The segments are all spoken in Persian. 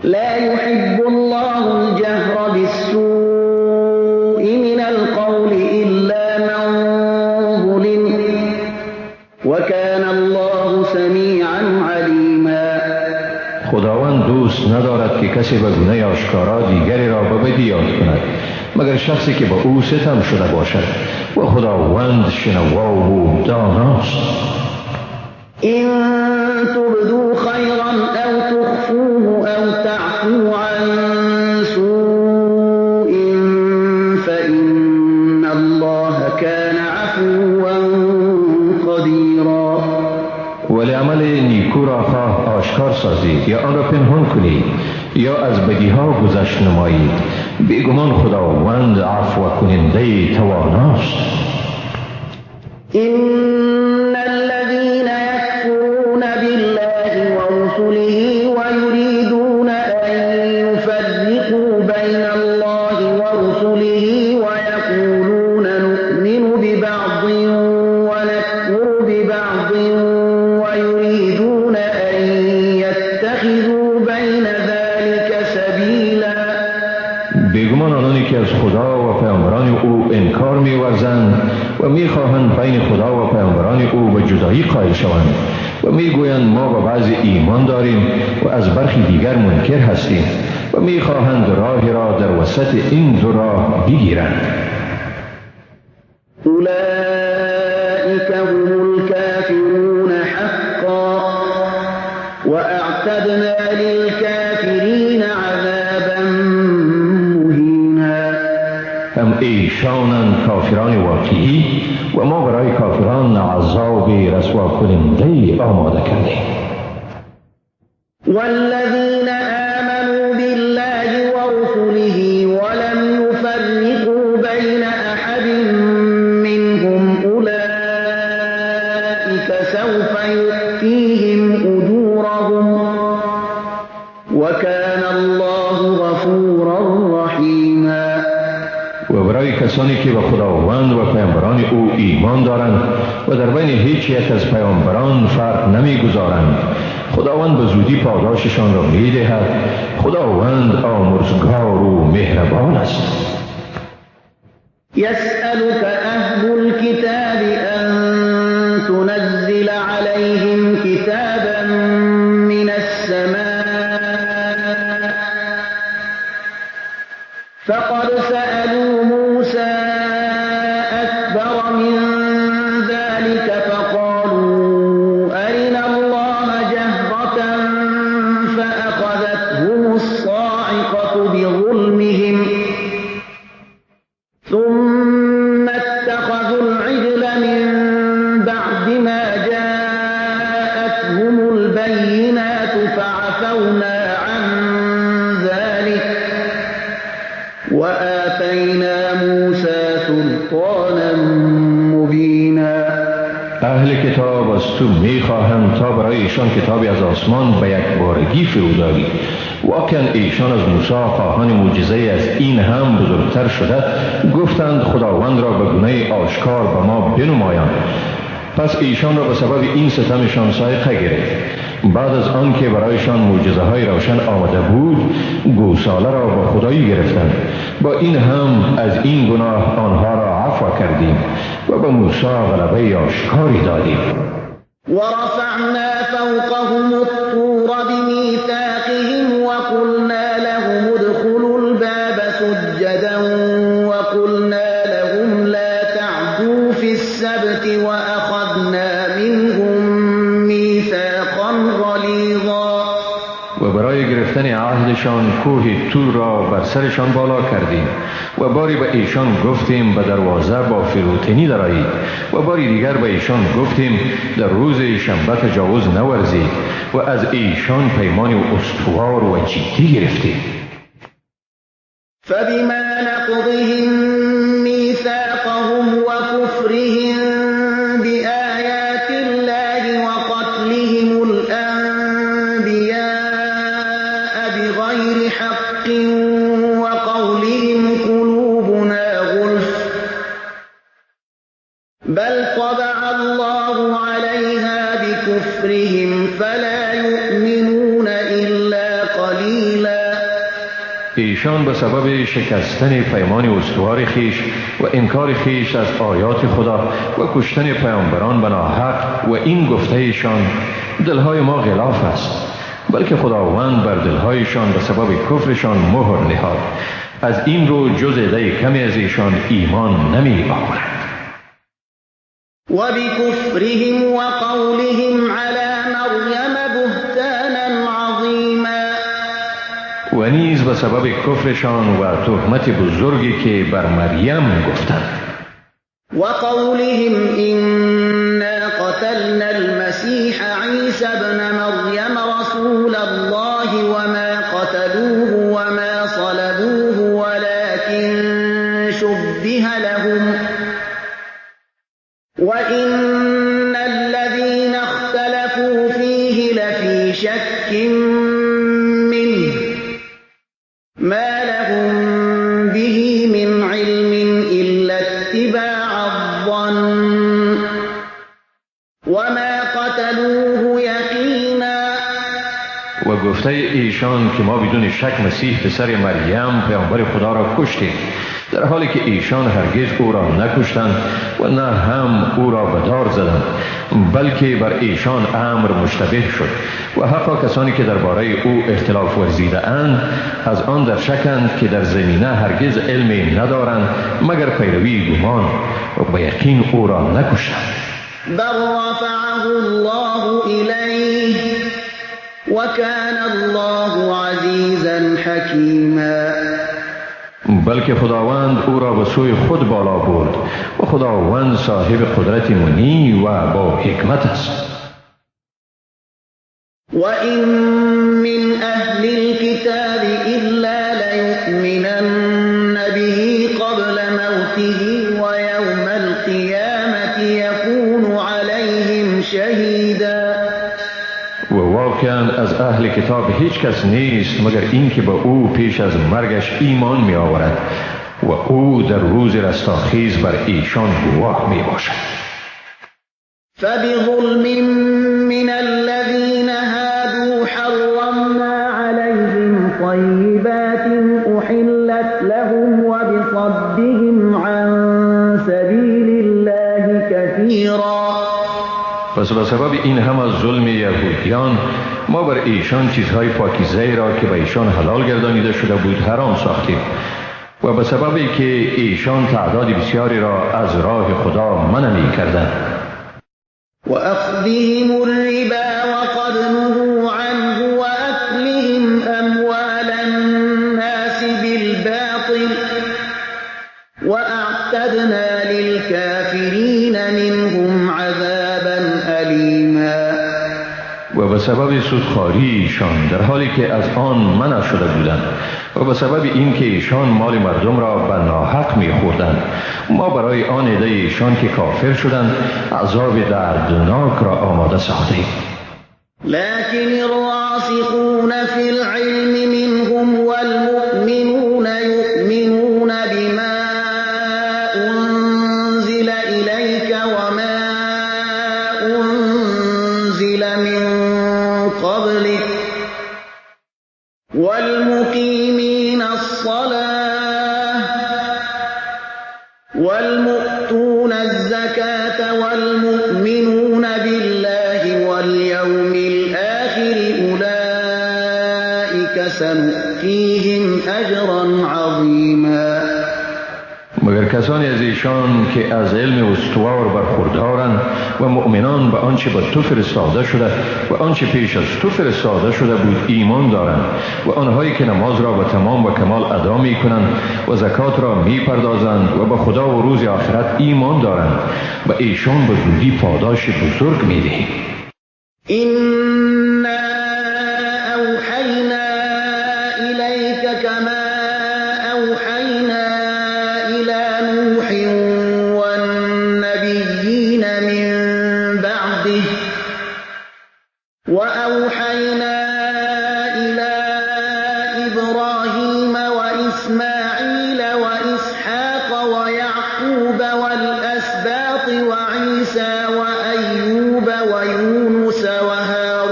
لا يحب الله الجهر بالسوء من القول إلا من ظلم وكان الله سمیعا علیما. خداوند دوست ندارد که کسی به گناه آشکارا دیگری را به بدی یاد کند مگر شخصی که به او ستم شده باشد و خداوند شنوا و داناست. إن تبدوا خيرا أو تخفوه أو تعفو عن سوء فإن الله كان عفوا قديرا. ولی عمل نیکو را خواه آشکار سازید یا آن را پنهان کنید یا از بدی ها گذشت نمایید، بیگمان خداوند عفو کننده تواناست. إن الذين يكفرون بالله ورسله ويريدون أن يفرقوا بين الله ورسله ويقولون نؤمن ببعض ونكفر ببعض ويريدون أن يتخذوا بين ذلك سبيلا. بیگمان آنانی که از خدا و پیامبران او انکار می‌ورزند و می‌خواهند بین خدا و پیامبران او به جدایی قائل شوند و میگویند ما به بعضی ایمان داریم و از برخی دیگر منکر هستیم و می‌خواهند راهی را در وسط این دو راه بگیرند. أولئك هم الكافرون حقا وأعتدنا للكافرین عذابا مهینا. هم ایشانند کافران واقعی و ما برای کافران عذاب رسوا کننده آماده کردیم. والذین آمنوا بالله ورسله ولم يفرقوا بين أحد منهم أولئك سوف يؤتيهم أجورهم وكان الله غفورا رحیما. و برای کسانی که به خداوند و پیامبران او ایمان دارند و در بین هیچ یک از پیامبران فرق نمیگذارند، خداوند به زودی پاداششان را میدهد. خداوند آمرزگار و مهربان است. يسألك أهل الكتاب أن تنزل عليهم كتابا من السماء فقد سألوا موسى أكبر من ذلك فقالوا أرنا الله جهرة فأخذتهم الصاعقة بظلمهم ثم اتخذوا العجل من بعد ما جاءتهم البينات فعفونا عن ذلك وآتينا موسى سلطانا مبینا. اهل کتاب از تو میخواهند تا برای ایشان کتابی از آسمان به یک بارگی فروداری. واقعا ایشان از موسی خواهان معجزه از این هم بزرگتر شده گفتند خداوند را به گناه آشکار به ما بنمایان. پس ایشان را به سبب این ستمشان سایقه گرفت. بعد از آن که برایشان معجزه های روشن آمده بود گوساله را به خدایی گرفتند. با این هم از این گناه آنها را عفو کردیم و به موسی غلبه آشکاری دادیم. ورفعنا فوقهم الطور بميثاقهم وقلنا لهم ادخلوا الباب سجدا وقلنا لهم لا تعدوا في السبت وأخذنا منهم ميثاقا غلیظا. و برای گرفتن عهدشان کوه طور را بر سرشان بالا کردیم و باری به ایشان گفتیم به دروازه با فروتنی درآیید و باری دیگر به ایشان گفتیم در روز شنبه تجاوز نورزید و از ایشان پیمان استوار و جدی گرفتیم. فبما نقضهم ميثاقهم وكفرهم بآيات الله وقتلهم الأنبياء بغير حق وقولهم قلوبنا غلف بل طبع الله عليها بكفرهم فلا يؤمنون إلا قليلا. ایشان به سبب شکستن پیمان استوار خیش و انکار خیش از آیات خدا و کشتن پیامبران به ناحق و این گفته ایشان دلهای ما غلاف است، بلکه خداوند بر دلهایشان به سبب کفرشان مهر نهاد. از این رو جز عده کمی از ایشان ایمان نمی آورند. وبكفرهم وقولهم على مريم بهتانا عظيما. و نیز به سبب کفرشان و تهمت بزرگی که بر مریم گفتند. وقولهم إنا قتلنا المسيح عيسى ابن مريم رسول الله وما قتلوه وما صلبوه ولكن شبه لهم وإن الذين اختلفوا فيه لفي شك منه ما لهم به من علم إلا اتباع الظن وما قتلوه يقينا. و گفته ایشان که ما بدون شک مسیح پسر مریم پیامبر خدا را کشتیم، در حالی که ایشان هرگز او را نکشتند و نه هم او را به دار زدند، بلکه بر ایشان امر مشتبه شد. و حقا کسانی که درباره او اختلاف ورزیده اند از آن در شکند که در زمینه هرگز علمی ندارند مگر پیروی گمان و به یقین او را نکشتند. بل رفعه الله إليه وكان الله عزيزا حكيما. بلکه خداوند او را به سوی خود بالا برد و خداوند صاحب قدرت منی و با حکمت است. وَإِن من أهل الكتاب إلا ليؤمنن به قبل موته ويوم القيامة يكون عليهم شهيدا. و واقعا از اهل کتاب هیچ کس نیست مگر اینکه به او پیش از مرگش ایمان می آورد و او در روز رستاخیز بر ایشان گواه می باشد. فبظلم من الذين هادوا حرمنا عليهم طيبات أحلت لهم وبصدهم عن سبيل الله كثيرا. پس به سبب این هم از ظلم یهودیان ما بر ایشان چیزهای پاکیزه را که به ایشان حلال گردانیده شده بود حرام ساختیم و به سببی که ایشان تعداد بسیاری را از راه خدا منع می کردند. وأخذهم الربا وقد نهوا عنه وأكلهم أموال الناس بالباطل وأعتدنا للكافرين منهم عذابا أليما. و به سبب سودخواری ایشان در حالی که از آن منع شده بودند و به سبب اینکه ایشان مال مردم را به ناحق می‌خوردند ما برای آن عده ایشان که کافر شدند عذاب دردناک را آماده ساختیم. لكن الراسخون في العلم منهم والمؤمنون يؤمنون بما أنزل إليك وما أنزل من قبلك والمقيمين الصلاة والمؤتون الزكاة والمؤمنون بالله واليوم الآخر أولئك سنؤتيهم أجرا عظيما. مگر کسانی از ایشان که از علم استوار برخوردارند و مؤمنان به آنچه به تو فرستاده شده و آنچه پیش از تو فرستاده شده بود ایمان دارند و آنهایی که نماز را به تمام و کمال ادا می کنند و زکات را می پردازند و به خدا و روز آخرت ایمان دارند و ایشان به زودی پاداش بزرگ می دهیم. إنا أوحينا إليك كما أوحينا إلى نوح والنبيين من بعده وأوحينا إلى إبراهيم وإسماعيل وإسحاق ويعقوب والأسباط وعيسى وأيوب ويونس وهارون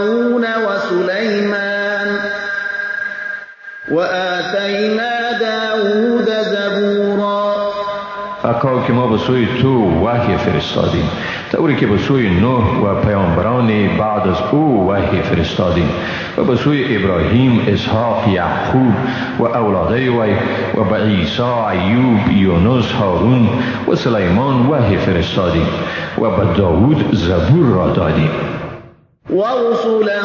وآتينا داود زبورا. اکا که ما به سوی تو وحی فرستادیم، طوری که به سوی نوح و پیامبران بعد از او وحی فرستادیم و به سوی ابراهیم، اسحاق، یعقوب و اولاده وی و به عیسی، ایوب، یونس، هارون و سلیمان وحی فرستادیم و به داود زبور را دادیم. ورسلا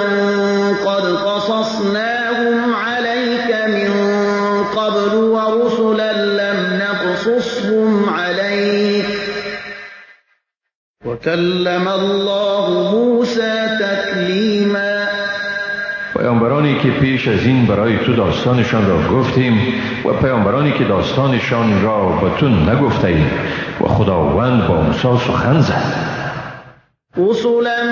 قد قصصناهم عليك من قبل ورسلا لم نقصصهم عليك وكلم الله موسى تكلیما. پیامبرانی که پیش از این برای تو داستانشان را گفتیم و پیامبرانی که داستانشان را به تو نگفته ایم و خداوند با موسی سخن زد. رسلا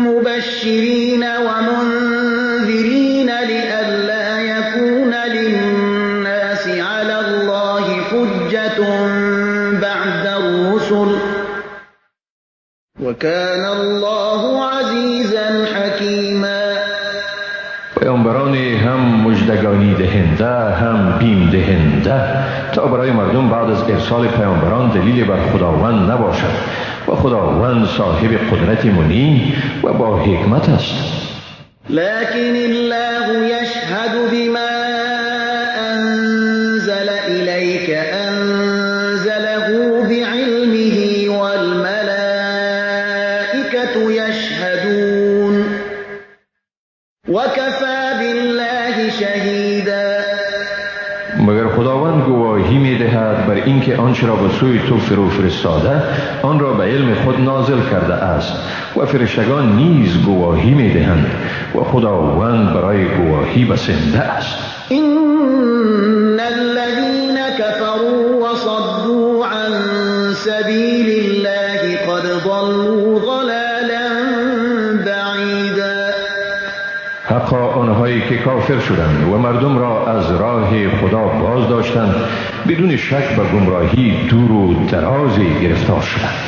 مبشرين ومنذرين لئلا يكون للناس على الله حجة بعد الرسل وكان الله عزيزا حكيما. پیامبرانی هم مژدگانی دهنده هم بیم دهنده تا برای مردم بعد از ارسال پیامبران دلیل بر خداوند نباشد و خداوند صاحب قدرت منی و با حکمت است. لكن الله يشهد بما أنزل إليك أنزله بعلمه والملائكة يشهدون وكفى بالله شهيدا. مگر خداوند گواهی می دهد بر اینکه آنچه را به سوی تو فرو فرستاده آن را به علم خود نازل کرده است و فرشتگان نیز گواهی می دهند و خداوند برای گواهی بسنده است. إن الذين كفروا وصدوا عن سبيل الله قد ضلوا ضلالا بعيدا. حقا آنهایی که کافر شدند و مردم را از راه خدا باز داشتند بدون شک به گمراهی دور و درازی گرفتار شدند.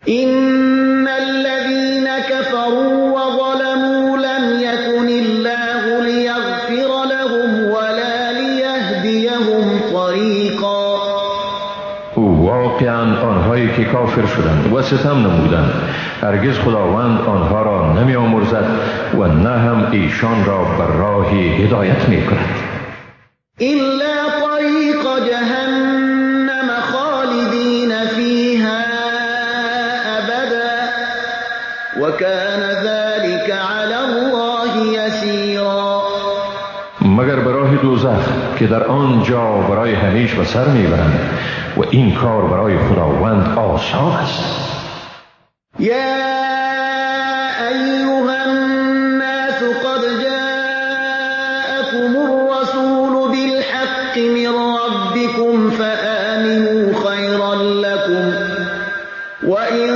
إن الذين كفروا وظلموا لم يكن الله ليغفر لهم ولا ليهديهم طريقا. واقعا آنهایی که کافر شدند و ستم نمودند هرگز خداوند آنها را نمی آمرزد و نه هم ایشان را بر راه هدایت می کند. إلا طريق جهنم خالدين فيها أبدا وكان ذلك على الله يسيرا. مگر به راه دوزخ که در آنجا برای همیشه به سر میبرند و این کار برای خداوند آسان است. يا أيها الناس قد جاءكم الرسول بالحق من ربكم فآمنوا خيرا لكم وإن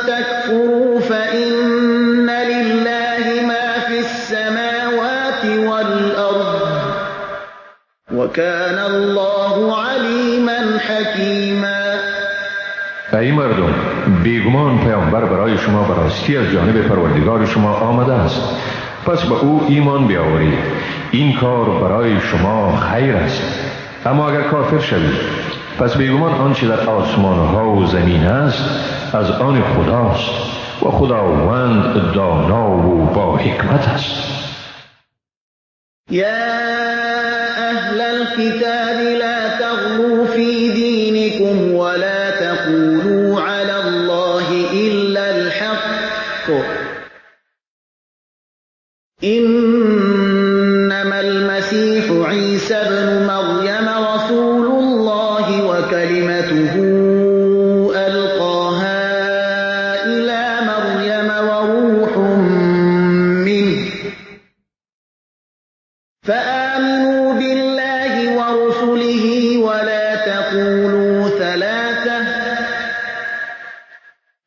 تكفروا فإن لله ما في السماوات والأرض وكان الله عليما حكيما. ای مردم، بیگمان پیامبر برای شما به راستی از جانب پروردگار شما آمده است، پس به او ایمان بیاورید. این کار برای شما خیر است. اما اگر کافر شوید پس بیگمان آنچه در آسمان ها و زمین است از آن خداست و خداوند دانا و با حکمت است. يا أهل الكتاب لا تغلوا في دينكم ولا تقولوا على الله إلا الحق إنما المسيح عيسى ابن مريم رسول الله وكلمته ألقاها إلى مريم وروح منه فآمنوا بالله ورسله ولا تقولوا ثلاثة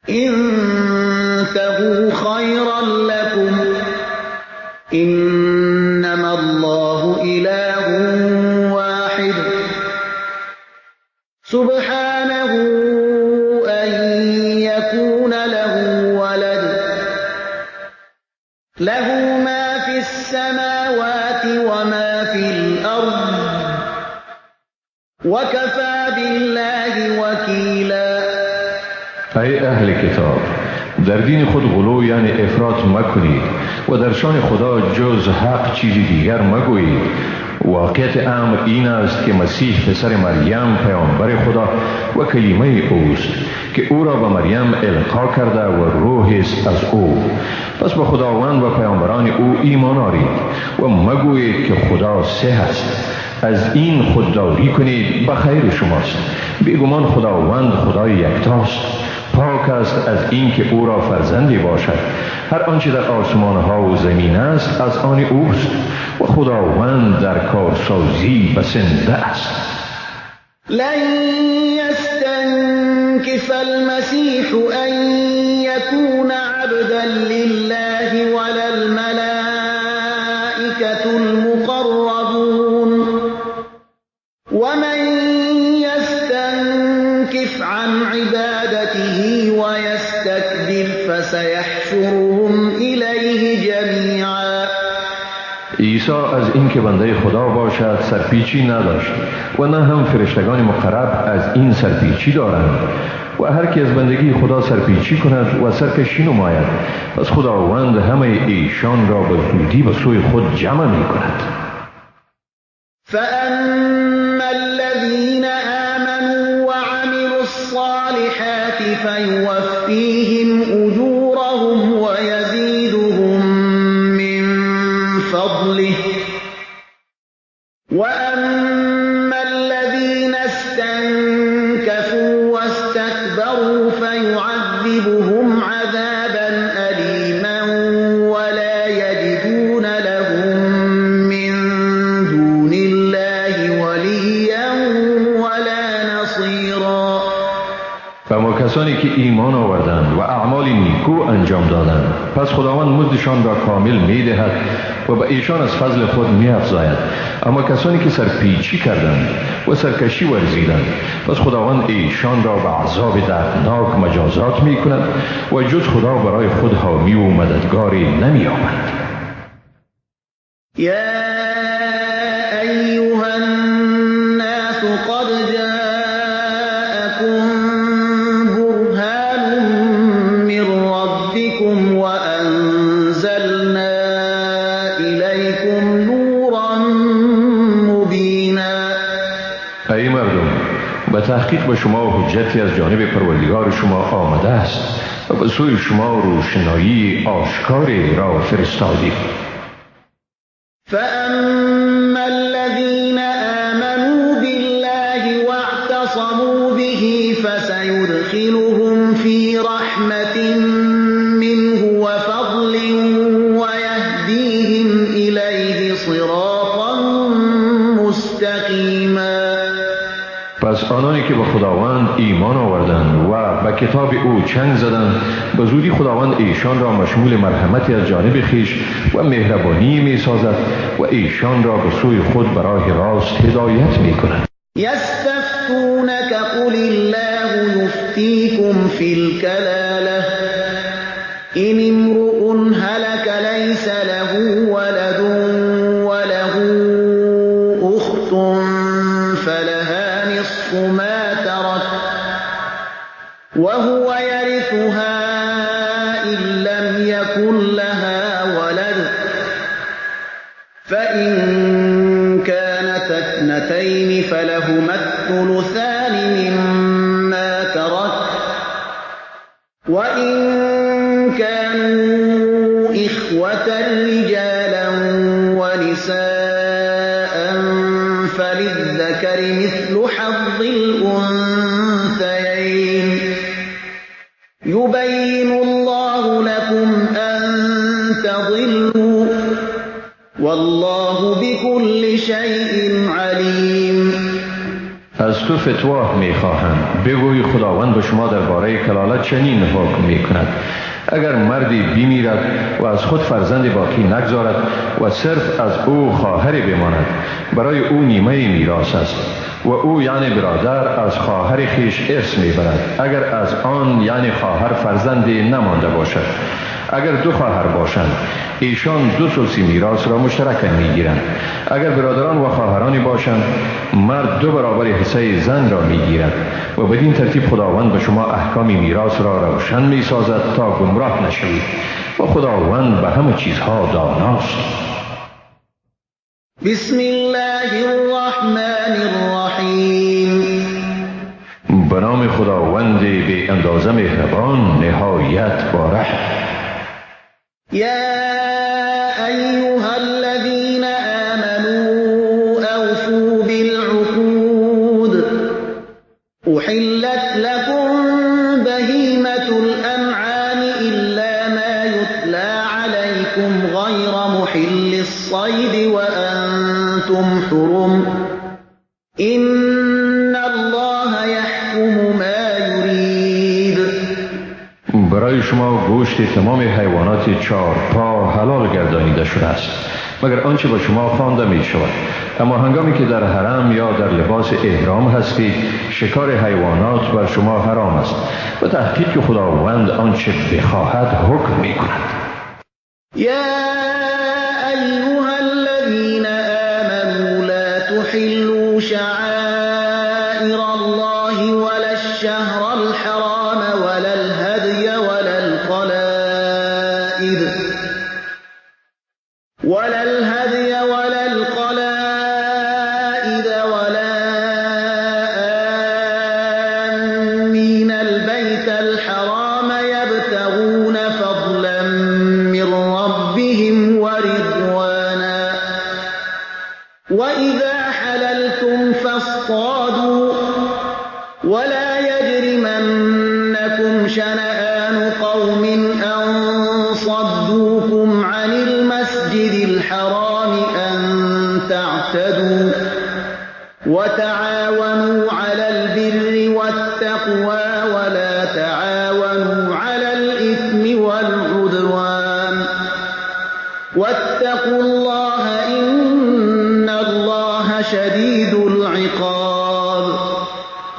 انتهوا خيرا لكم إنما الله إله واحد سبحانه أن يكون له ولد له ما في السماوات وما وكفى بالله وكیلا. ای اهل کتاب، در دین خود غلو یعنی افراط مکنید و در شان خدا جز حق چیزی دیگر مگویید. واقعیت امر این است که مسیح پسر مریم پیامبر خدا و کلمه اوست که او را به مریم القا کرده و روح است از او. پس به خداوند و پیامبران او ایمان آورید و مگویید که خدا سه است. از این خودداری کنید به خیر شماست. بیگمان خداوند خدای یکتاست، پاک است از این که او را فرزندی باشد. هر آنچه در آسمان ها و زمین است از آن اوست و خداوند در کارسازی بسنده است. لن يستنكف المسيح أن يكون عبدا لله ولا الملائكة المقربون ومن يستنكف عن عبادته ويستكبر فسيحشرهم إليه جميعا. عیسی از این که بنده خدا باشد سرپیچی نداشت و نه هم فرشتگان مقرب از این سرپیچی دارند و هر کی از بندگی خدا سرپیچی کند و سرکشی نماید پس خداوند همه ایشان را به زودی به سوی خود جمع می کند. فأما الذين آمنوا وعملوا الصالحات فيوفيهم أجورهم ويزيدهم من فضله وأما الذين استنكفوا واستكبروا فيعذبهم عذابا أليما ولا يجدون لهم من دون الله وليا ولا نصيرا. و ما کسانی که ایمان آوردند و اعمال نیکو انجام دادند پس خداوند مزدشان را کامل می دهد و به ایشان از فضل خود می افزاید. اما کسانی که سرپیچی کردند و سرکشی ورزیدند پس خداوند ایشان را به عذاب دردناک مجازات می کند و جز خدا برای خود حامی و مددگاری نمی آورد. يا أيها الناس قد جاءكم برهان من ربكم وأنزلنا إليكم نورا مبينا. ای مردم، به تحقیق به شما حجتی از جانب پروردگار شما آمده است و به سوی شما روشنایی آشکاری را فرستادیم. فأما الذين آمنوا بالله واعتصموا به فسيدخلهم في رحمة منه وفضل ويهديهم إليه صراطا مستقيما. پس آنانی که به خداوند ایمان آوردند و به کتاب او چنگ زدند به زودی خداوند ایشان را مشمول مرحمتی از جانب خویش و مهربانی می سازد و ایشان را به سوی خود به راه راست هدایت می کند. يستفتونك قل الله يفتيكم في الكلالة إن امرؤ هلك ليس له ولد وله أخت فلها نصف ما ترك وهو يرثها إن لم يكن لها ولد فإن كانت اثنتين فلهما الثلثان مما ترك وإن كانوا إخوة رجالا ونساء فللذكر مثل حظ الأنثيين يبين الله لكم أن تضلوا والله بكل شيء عليم. از تو فتوا می خواهم بگوی خداوند به شما درباره کلالت چنین حکم می کند: اگر مردی بمیرد و از خود فرزند باقی نگذارد و صرف از او خواهری بماند برای او نیمه میراث است و او یعنی برادر از خواهر خویش ارث میبرد اگر از آن یعنی خواهر فرزندی نمانده باشد. اگر دو خواهر باشند ایشان 2/3 میراث را مشترکاً میگیرند. اگر برادران و خواهرانی باشند مرد 2 برابر حصه زن را میگیرد و بدین ترتیب خداوند به شما احکام میراث را روشن میسازد تا گمراه نشوید و خداوند به همه چیزها داناست. بسم الله الرحمن الرحیم. به نام خداوند بی اندازه مهربان نهایت باره. یا ایها الذین آمنوا اوفوا بالعقود احلت لكم بهیمة الانعام الا ما یتلی علیکم غیر محل الصید وانتم حرم ان الله یحکم ما یرید. برای شما گوشت تمام حیوانات 4 پا حلال گردانیده شده است مگر آنچه با شما خوانده می شود. اما هنگامی که در حرم یا در لباس احرام هستید شکار حیوانات بر شما حرام است و تحقیق خداوند آنچه بخواهد حکم می کند. یا ایها الذین آمنوا لا تحلوا شعائر الله ولا الشهر الحرام ولا الهدي ولا القلائد ولا آمين البيت الحرام يبتغون فضلا من ربهم ورضوانا وإذا حللتم فاصطادوا ولا يجرمنكم شنآن قوم أن صدوكم عن المسجد الحرام أن تعتدوا وتعاونوا على البر والتقوى ولا تعاونوا على الإثم والعدوان واتقوا الله إن الله شديد العقاب.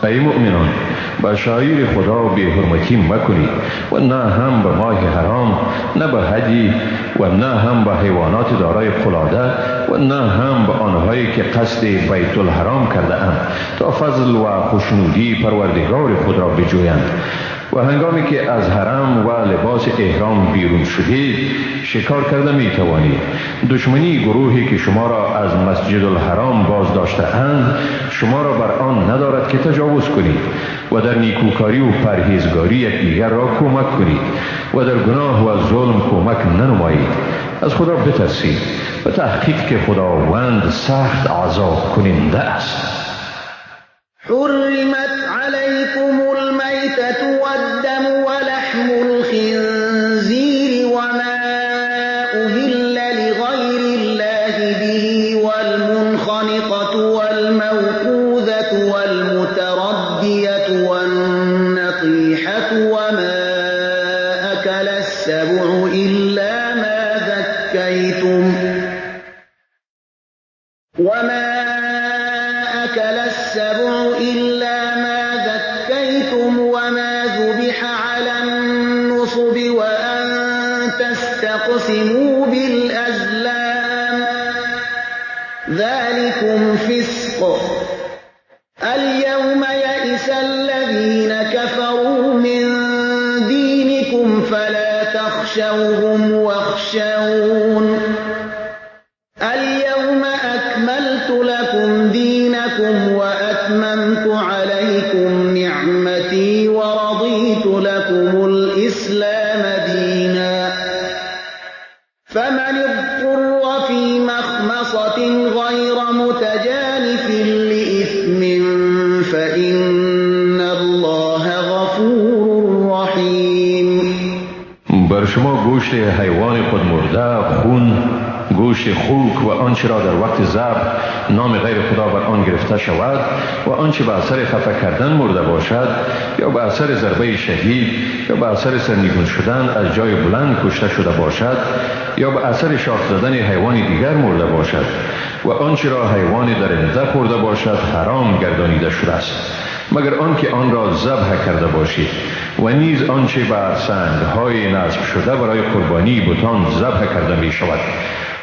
ای مؤمنان با شعائر خدا بی حرمتی مکنید و نه هم به ماه حرام نه به هدی و نه هم به حیوانات دارای قلاده و نه هم به آنهایی که قصد بیت الحرام کرده اند تا فضل و خوشنودی پروردگار خود را بجویند. و هنگامی که از حرم و لباس احرام بیرون شدید شکار کرده می توانید. دشمنی گروهی که شما را از مسجد الحرام باز داشته اند شما را بر آن ندارد که تجاوز کنید و در نیکوکاری و پرهیزگاری یکدیگر را کمک کنید و در گناه و ظلم کمک ننمایید. از خدا بترسید و تحقیق که خداوند سخت عذاب کننده است. حرمت علیکم المیتة والدم ولحم الخنزیر وما أهل لغیر الله به والمنخنقة والموقوذة والمتردية والنطيحة وما أكل السبع إلا ما ذكيتم وما ذبح على النصب وأن تستقسموا بالأزلام ذلكم فسق. اليوم يئس الذين كفروا من دينكم فلا تخشوهم واخشون اليوم أكملت لكم دينكم وأتممت عليكم نعمتي ورضيت لكم الإسلام دينا فمن اضطر في مخمصة غير متجانف لإثم فإن الله غفور رحيم. بر شما گوشت حیوان خود مرده، خون، گوشت خوک و آنچه را در وقت ذبح نام غیر خدا بر آن گرفته شود و آنچه به اثر خفه کردن مرده باشد یا به اثر ضربه شدید یا به اثر سرنگون شدن از جای بلند کشته شده باشد یا به اثر شاخ زدن حیوان دیگر مرده باشد و آنچه را حیوان درنده خورده باشد حرام گردانیده شده است. مگر آنکه آن را ذبح کرده باشید و نیز آنچه بر سنگ‌های نصب شده برای قربانی بتان ذبح کرده می شود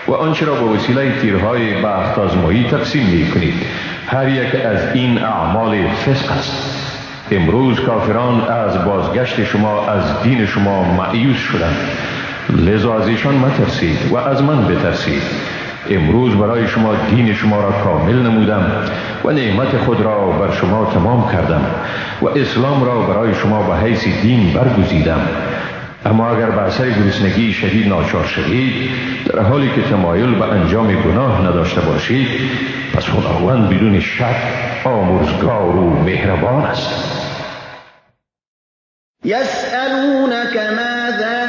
و آنچه را به وسیله تیرهای بخت آزمایی تقسیم می کنید، هر یک از این اعمال فسق است. امروز کافران از بازگشت شما از دین شما مایوس شدند، لذا از ایشان مترسید و از من بترسید. امروز برای شما دین شما را کامل نمودم و نعمت خود را بر شما تمام کردم و اسلام را برای شما به حیث دین برگزیدم. اما اگر به اثر گرسنگی شدید ناچار شوید، در حالی که تمایل به انجام گناه نداشته باشید، پس خداوند بدون شک آمرزگار و مهربان است. يسألونك ماذا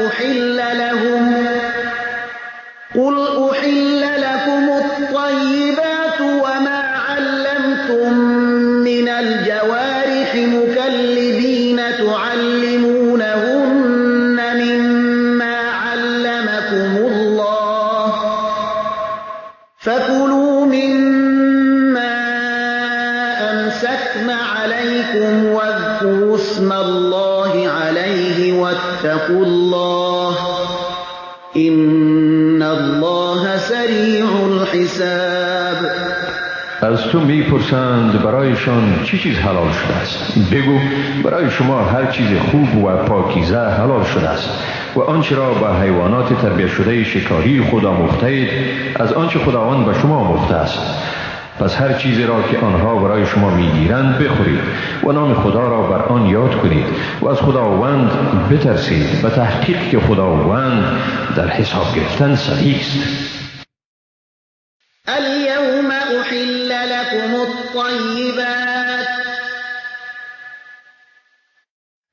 أحل لهم قل أحل لكم الطيبات وما علمتم من الجوارح مكلبين تعلمونهن مما علمكم الله فكلوا مما أمسكن عليكم واذكروا اسم الله عليه واتقوا الله إن الله سریع الحساب. از تو میپرسند برایشان چه چیز حلال شده است؟ بگو برای شما هر چیز خوب و پاکیزه حلال شده است و آنچه را به حیوانات تربیت شده شکاری خود آموخته اید از آنچه خداوند به شما آموخته است. پس هر چیزی را که آنها برای شما میگیرند بخورید و نام خدا را بر آن یاد کنید و از خداوند بترسید، به تحقیق که خداوند در حساب گرفتن سریع است. اليوم أحل لكم الطيبات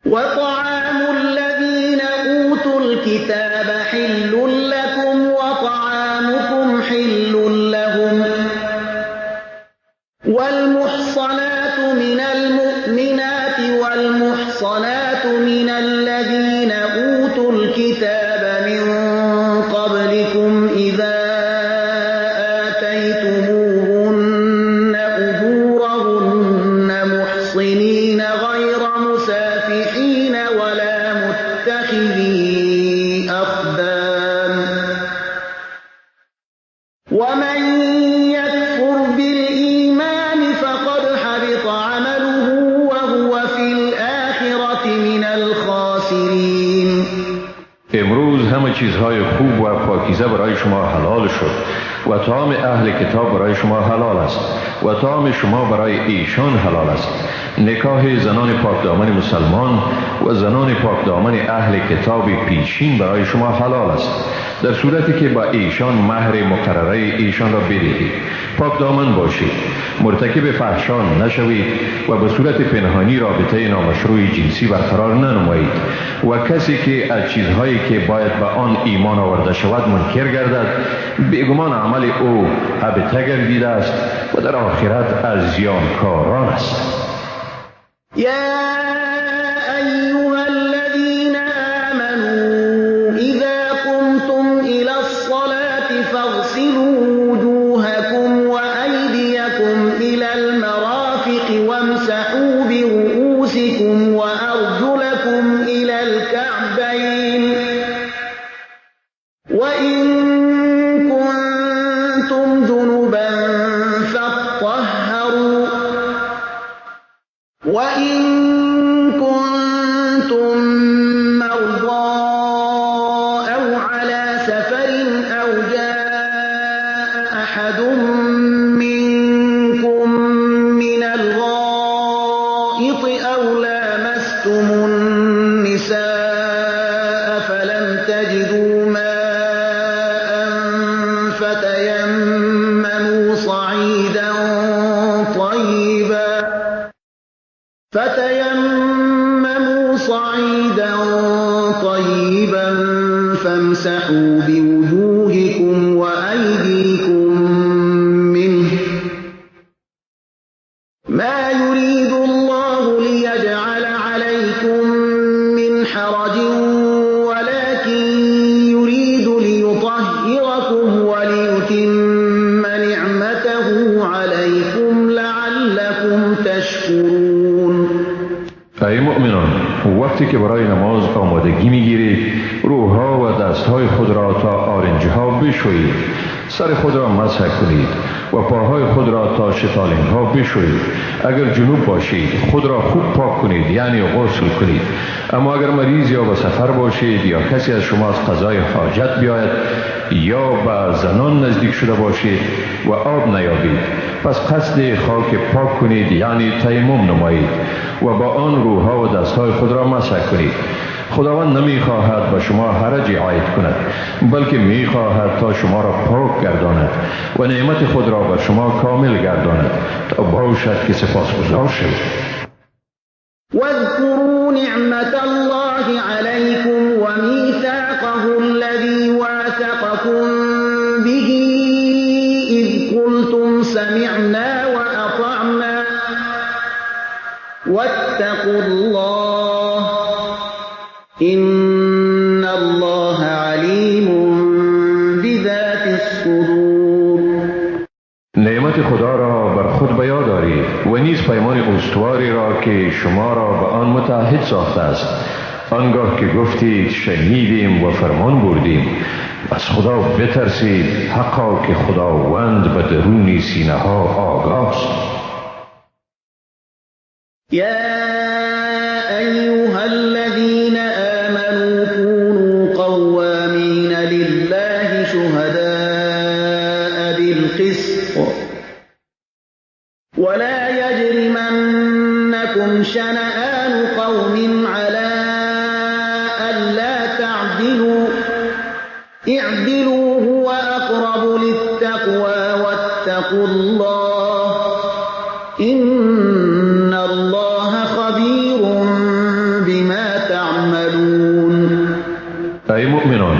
وطعام الذين أوتوا الكتاب حل لكم وطعامكم حل لهم والمحصنات من المؤمنات والمحصنات من الذين أوتوا الكتاب من قبلكم إذا آتيتموهن أجورهن محصنين غير مسافحين ولا متخذي أخدان ومن يكفر بالإيمان فقد حبط عمله وهو في الآخرة من الخاسرين. امروز همه چیزهای خوب و پاکیزه برای شما حلال شد و طعام اهل کتاب برای شما حلال است و طعام شما برای ایشان حلال است. نکاح زنان پاکدامن مسلمان و زنان پاکدامن اهل کتاب پیشین برای شما حلال است، در صورتی که با ایشان مهر مقرره ایشان را بدهید. پاکدامن باشید، مرتکب فحشا نشوید و به صورت پنهانی رابطه نامشروع جنسی برقرار ننمایید و کسی که از چیزهایی که باید به آن ایمان آورده شود منکر گردد، بیگمان عمل او هبطه گردیده است و در آخرت از زیانکاران است. يا أيها الذين آمنوا إذا قمتم إلى الصلاة فاغسلوا وجوهكم وأيديكم إلى المرافق وامسحوا برؤوسكم وأرجلكم إلى الكعبين وإن كنتم جنبا فاطهروا وإن كنتم مرضى أو على سفر أو جاء أحد منكم من الغائط أو لامستم النساء فلم تجدوا ماء فتيمموا صعيدا طيبا فامسحوا بوجوهكم وأيديكم منه ما يريد الله ليجعل عليكم من حرج ولكن يريد ليطهركم وليتم وقتی که برای نماز آمادگی میگیرید روها و دستهای خود را تا آرنجها بشویید، سر خود را مسح کنید و پاهای خود را تا شتالین ها بشویید. اگر جنوب باشید خود را خوب پاک کنید، یعنی غسل کنید. اما اگر مریض یا به سفر باشید یا کسی از شما از قضای حاجت بیاید یا به زنان نزدیک شده باشید و آب نیابید، پس قصد خاک پاک کنید، یعنی تیمم نمایید و با آن روها و دستهای خود را مسح کنید. خداوند نمی خواهد به شما حرجی عاید کند، بلکه می خواهد تا شما را پاک گرداند و نعمت خود را بر شما کامل گرداند تا باشد که سپاسگزار شوید. واذكروا نعمة الله عليكم وميثاقه الذي واثقكم به إذ قلتم سمعنا وأطعنا واتقوا الله إن الله عليم بذات الصدور. نعمت خدا را بر خود به یاد دارید و نیز پیمان استواری را که شما را به آن متعهد ساخته است. آنگاه که گفتید شنیدیم و فرمان بردیم، از خدا بترسید، حقا که خداوند به درون سینه ها آگاه است. يا أيها الذين آمنوا كونوا قوامين لله شهداء بالقسط ولا يجرمنكم شنآن قوم على ألا تعدلوا اعدلوا هو أقرب للتقوى واتقوا الله إن الله خبير بما تعملون. ای مؤمنان،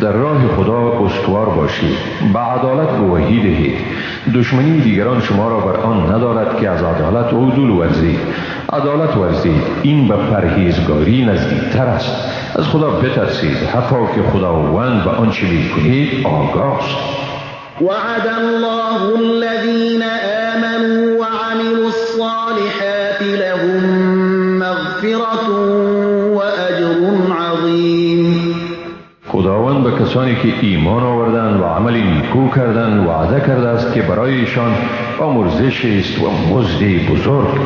در راه خدا استوار باشید، به عدالت گواهی دهید. دشمنی دیگران شما را بر آن ندارد که از عدالت عدول ورزید. عدالت ورزید، این به پرهیزگاری نزدیکتر است. از خدا بترسید، حقا که خداوند به آنچه می‌کنید آگاه است. وعد الله الذين آمنوا وعملوا الصالحات لهم مغفرة وأجر عظيم. خداوند به کسانی که ایمان آوردند و عمل نیکو کردند وعده کرده است که برایشان آمرزش است و مزد بزرگ.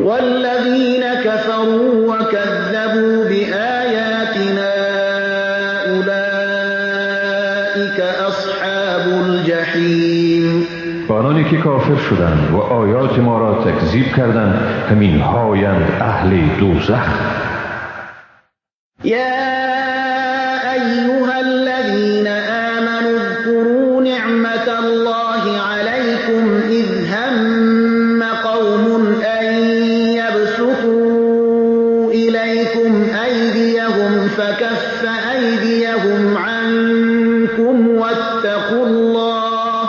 والذين كفروا وكذبوا بآياتنا أولئك أصحاب الجحیم. آنانی که کافر شدند و آیات ما را تکذیب کردند همین هایند اهل دوزخ. يا أيها الذين آمنوا اذكروا نعمة الله عليكم إذ هم قوم أن يبسطوا إليكم أيديهم فكف أيديهم عنكم واتقوا الله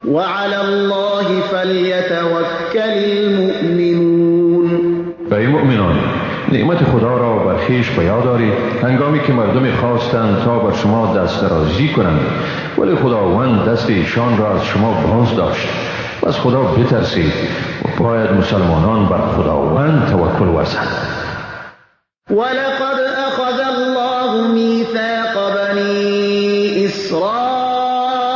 وعلى الله فليتوكل المؤمنون. ای مؤمنان، نعمت خدا را بر خویش به یاد دارید هنگامی که مردم خواستند تا بر شما دست درازی کنند، ولی خداوند دست ایشان را از شما باز داشت. از خدا بترسید و باید مسلمانان بر خداوند توکل ورزند. ولقد أخذ الله ميثاق بني إسرائيل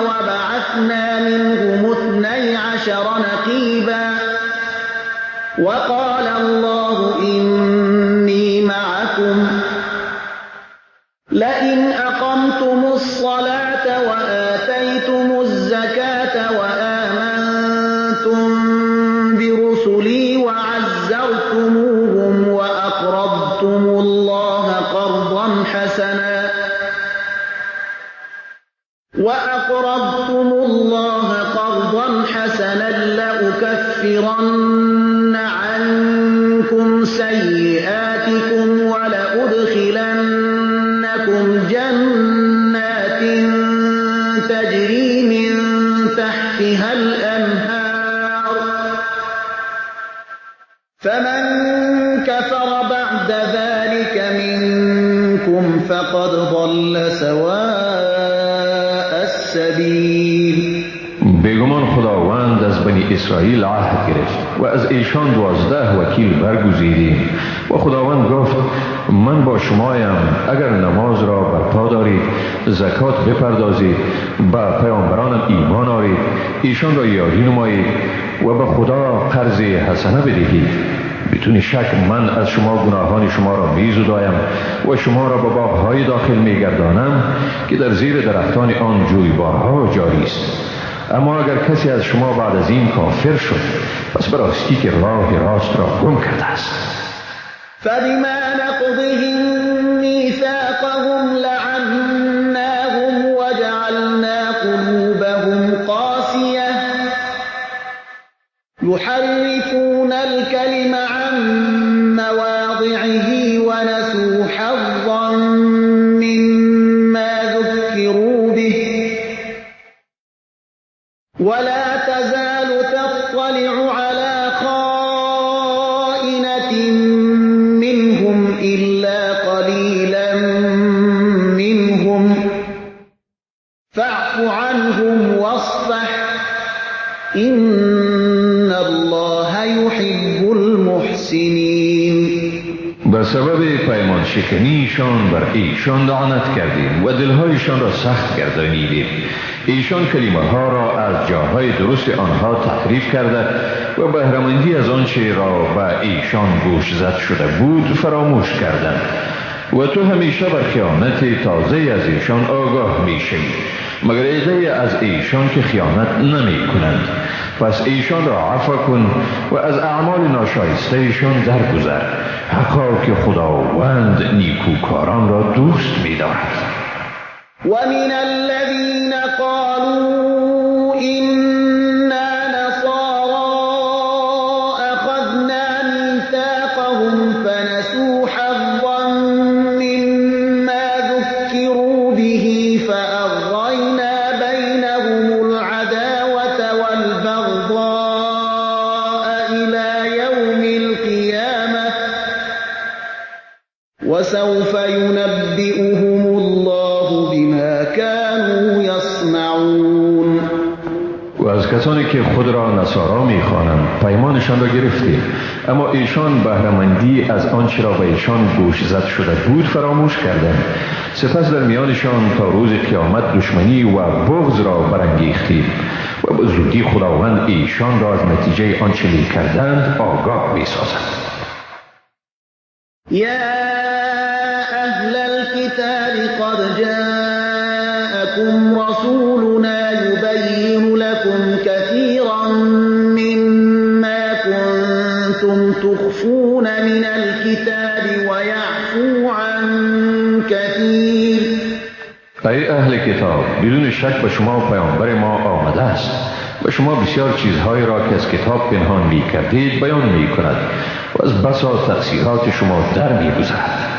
وبعثنا منهم 12 نقيبا وقال الله إني معكم لئن أقمتم الصلاة وآتيتم الزكاة وآمنتم برسلي وعزرتموهم وأقرضتم الله قرضا حسنا لأكفرن عنكم سيئاتكم ولأدخلنكم جنات تجري من تحتها الأنهار فمن كفر بعد ذلك منكم فقد ضل سواء السبيل. بیگمان خداوند از بنی اسرائیل عهد گرفت و از ایشان 12 وکیل برگزیدیم و خداوند گفت من با شمایم، اگر نماز را برپا دارید، زکات بپردازید، به پیامبرانم ایمان آورید، ایشان را یاری نمایید و به خدا قرض حسنه بدهید، بدون شک من از شما گناهان شما را می‌زدایم و شما را به باغ‌های داخل می‌گردانم که در زیر درختان آن جویبارها جاری است. اما اگر کسی از شما بعد از این کافر شد، پس به راستی که راه راست را گم کرده است. فبما نقضهم ميثاقهم لعناهم وجعلنا قلوبهم قاسية يحرفون الكلم عن مواضعه ونسوا حظا مما ذكروا به ولا تزال تطلع على خائنة منهم إلا قليلا منهم فاعف عنهم واصفح إن الله يحب المحسنين. به سبب پیمان شکنیشان بر ایشان لعنت کردیم و دلهایشان را سخت گردانیدیم. ایشان کلمه ها را از جاهای درست آنها تحریف کرده و بهره‌مندی از آنچه را به ایشان گوش زد شده بود فراموش کردند و تو همیشه بر خیانت تازه از ایشان آگاه می‌شوی، مگر عده از ایشان که خیانت نمی کنند. پس ایشان را عفو کن و از اعمال ناشایسته ایشان درگذر، حقا که خداوند نیکوکاران را دوست می‌دارد. ومن الذين قالوا إنا نصارى أخذنا ميثاقهم فنسوا حظا مما ذكروا به فأغرينا بينهم العداوة والبغضاء إلى يوم القيامة وسوف ينبئهم الله بما كانوا يصنعون. و از کسانی که خود را نصارا می‌خوانند پیمانشان را گرفتیم، اما ایشان بهره‌مندی از آنچه را به ایشان گوش زد شده بود فراموش کردند. سپس در میانشان تا روز قیامت دشمنی و بغض را برانگیختیم و به زودی خداوند ایشان را از نتیجه آنچه می‌کردند آگاه می‌سازد. يا أهل الكتاب قد جاءكم رسولنا يبين لكم كثيرا مما كنتم تخفون من الكتاب ويعفو عن كثير. ای اهل کتاب، بدون شک به شما پیامبر ما آمده است و شما بسیار چیزهایی را که از کتاب پنهان می کردید بیان می کند و از بسا تقصیرات شما در می گذرد.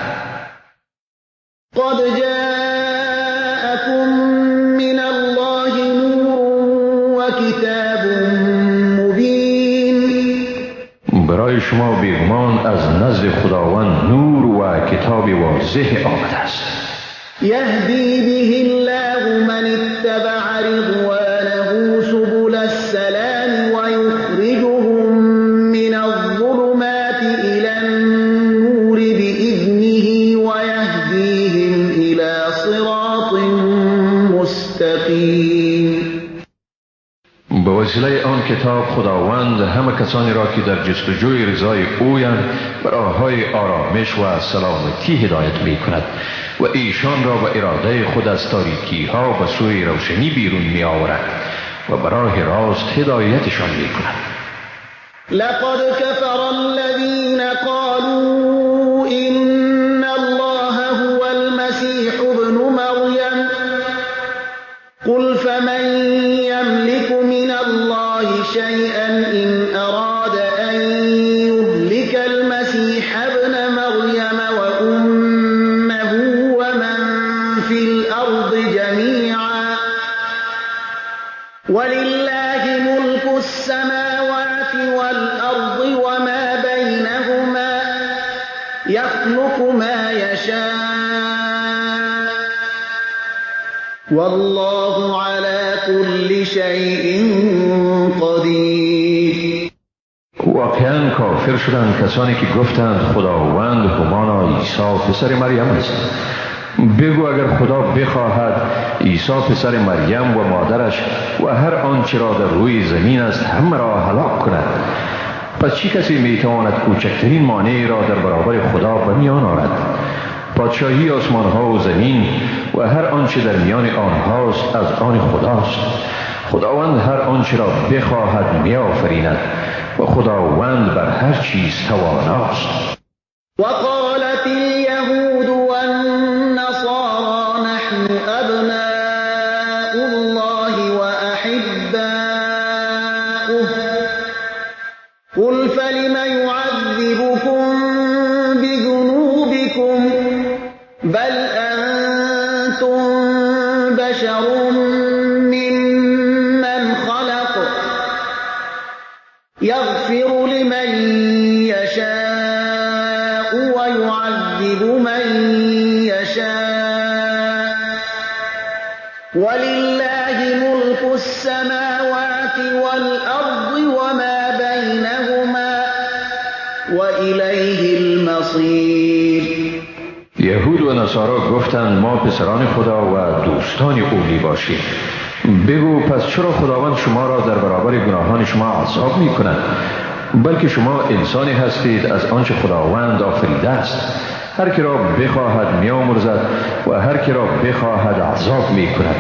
قد جاءكم من الله نور وكتاب مبين. برای شما بیگمان از نزد خداوند نور و کتاب واضح آمده است. يهدي به الله من اتبع رضوانه سبل السلام ويخرجهم من الظلمات إلى النور بإذنه ويهديهم إلى صراط مستقيم. به وسیله آن کتاب خداوند همه کسانی را که در جستجوی رضای اویند به راه‌های آرامش و سلامتی هدایت می کند و ایشان را به اراده خود از تاریکی ها به سوی روشنی بیرون می آورد و به راه راست هدایتشان می کند. لقد كفر الذين قالوا إن الله هو المسيح ابن مريم قل فمن يملك من الله شيئا إن أراد أن يهلك المسيح ابن مريم وأمه ومن في الأرض جميعا ولله ملك السماوات والأرض وما بينهما يخلق ما يشاء والله على كل شيء قدیر. واقعا کافر شدند کسانی که گفتند خداوند همانا عیسی پسر مریم است. بگو اگر خدا بخواهد عیسی پسر مریم و مادرش و هر آنچه را در روی زمین است همه را هلاک کند، پس چه کسی میتواند کوچکترین مانعی را در برابر خدا به میان آورد؟ پادشاهی آسمان ها و زمین و هر آنچه در میان آنهاست از آن خداست. خداوند هر آنچه را بخواهد میآفریند و خداوند بر هر چیز تواناست. وقالت اليهود والنصارى نحن أبناء الله وأحباؤه قل فلم يعذبكم بذنوبكم بل أنتم بشر ممن خلق يغفر لمن يشاء ويعذب من يشاء ولله ملك السماوات والأرض وما بينهما وإليه المصير. یهود و نصارا گفتند ما پسران خدا و دوستان او میباشیم. بگو پس چرا خداوند شما را در برابر گناهان شما عذاب می کند؟ بلکه شما انسانی هستید از آنچه خداوند آفریده است. هر کی را بخواهد میامرزد و هر کی را بخواهد عذاب می کند.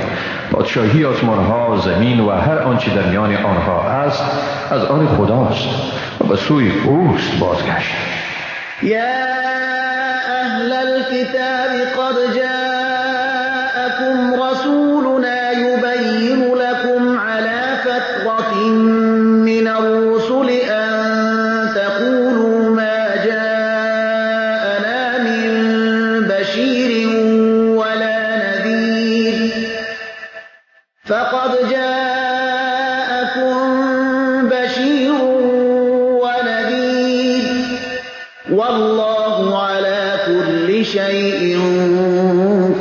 پادشاهی آسمان ها، زمین و هر آنچه در میان آنها است از آن خداست و به سوی اوست بازگشت. یا اهل الكتاب قد جاءكم رسولنا يبين لكم على فترة من الرسل أن تقولوا ما جاءنا من بشير ولا نذير فقد جاءكم بشير ونذير والله على كل شيء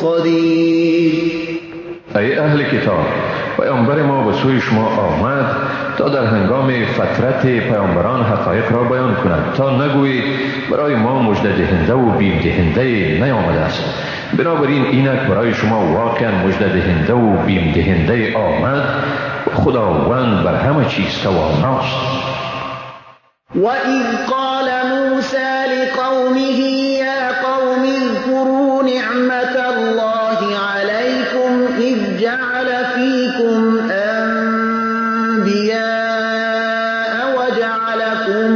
قدیر. ای اهل کتاب، پیامبر ما به سوی شما آمد تا در هنگام فترت پیامبران حقایق را بیان کند، تا نگویید برای ما مژده دهنده و بیم دهنده نیامده است. بنابراین اینک برای شما واقعا مژده دهنده و بیم دهنده آمد و خداوند بر همه چیز تواناست. وَإِذْ قَالَ مُوسَى لِقَوْمِهِ يَا قَوْمِ اذْكُرُوا نِعْمَةَ اللَّهِ عَلَيْكُمْ إِذْ جَعَلَ فِيكُمْ أَنْبِيَاءَ وَجَعَلَكُمْ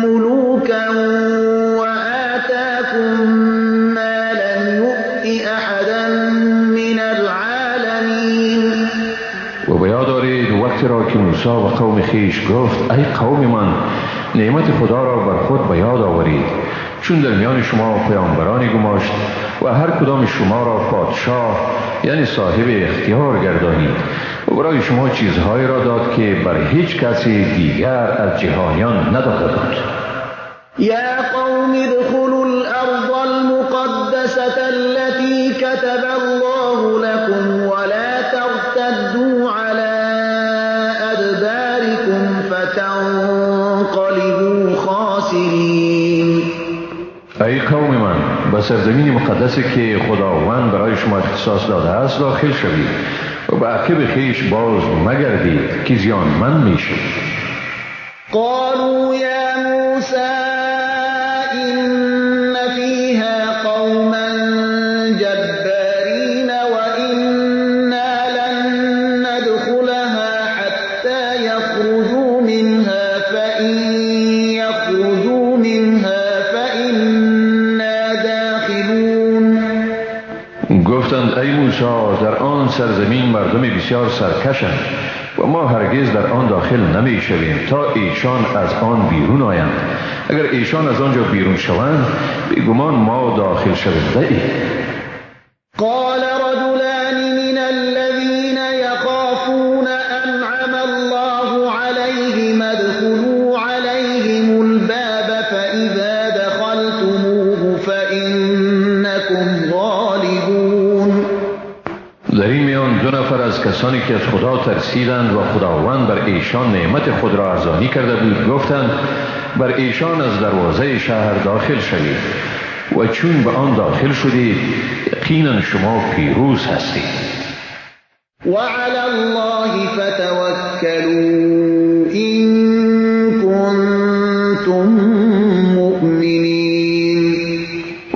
مُلُوكًا وَآتَاكُمْ مَا لَمْ يُؤْتِ أَحَدًا مِنَ الْعَالَمِينَ. و بیاد آرید وقتی را که موسی و قوم خیش گفت ای قوم من، نعمت خدا را بر خود بیاد آورید، چون در میان شما پیامبرانی گماشت و هر کدام شما را پادشاه یعنی صاحب اختیار گردانید و برای شما چیزهایی را داد که بر هیچ کسی دیگر از جهانیان نداده بود. يا قوم ادخلوا الأرض المقدسة التي كتب الله لكم ولا ترتدوا على أدباركم فتنقلبوا خاسرين. ای قوم من، به سرزمین مقدسی که خداوند برای شما اختصاص داده است داخل شوید و به عقب خویش باز مگردید که زیانمند میشید. قالوا يا موسى إن فيها قوما جبارين وإنا لن ندخلها حتى يخرجوا منها فإن يخرجوا منها فإنا داخلون. گفتند ای موسی، در آن سرزمین مردم بسیار سرکشند و ما هرگز در آن داخل نمی شویم تا ایشان از آن بیرون آیند. اگر ایشان از آنجا بیرون شوند بیگمان ما داخل شونده ایم. قال رجلان من الذين يخافون أنعم الله عليهم ادخلوا عليهم الباب فإذا دخلتموه فإنكم غالبون. در این دو نفر از کسانی که از خدا ترسیدند و خداوند بر ایشان نعمت خود را ارزانی کرده بود گفتند بر ایشان از دروازه شهر داخل شوید و چون به آن داخل شدید یقینا شما پیروز هستید. وعلى الله فتوكلوا إن كنتم مؤمنين.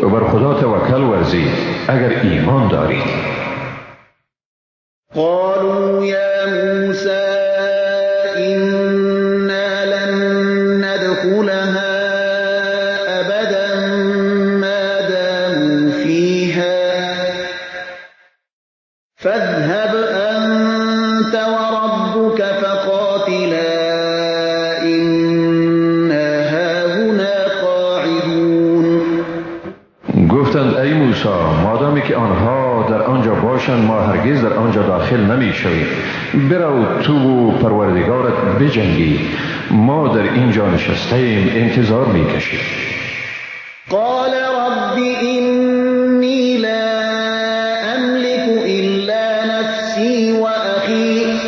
و بر خدا توکل ورزید اگر ایمان دارید. قالوا يا موسى إنا لن ندخلها أبدا ما داموا فيها فاذهب أنت وربك فقاتلا إنا هاهنا قاعدون. گفتند ای موسی مادامی که آنها در آنجا باشند ما هرگز در آنجا داخل نمی شویم. برو تو و پروردگارت بجنگی، ما در اینجا نشسته ایم انتظار می کشیم. قال رب إني لا أملك إلا نفسي وأخي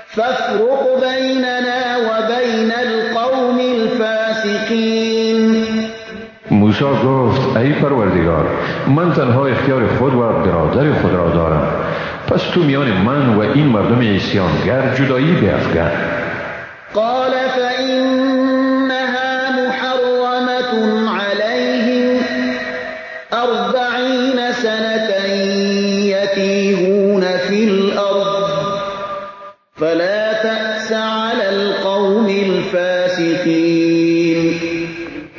فافرق بيننا وبين القوم الفاسقين. موسی گفت ای پروردگار من تنها اختیار خود و برادر خود را دارم، پس تو میان من و این مردم عصیانگر جدایی بیفکن. قال فإنها محرمة عليهم 40 سنة يتيهون في الأرض فلا تأس على القوم الفاسقين.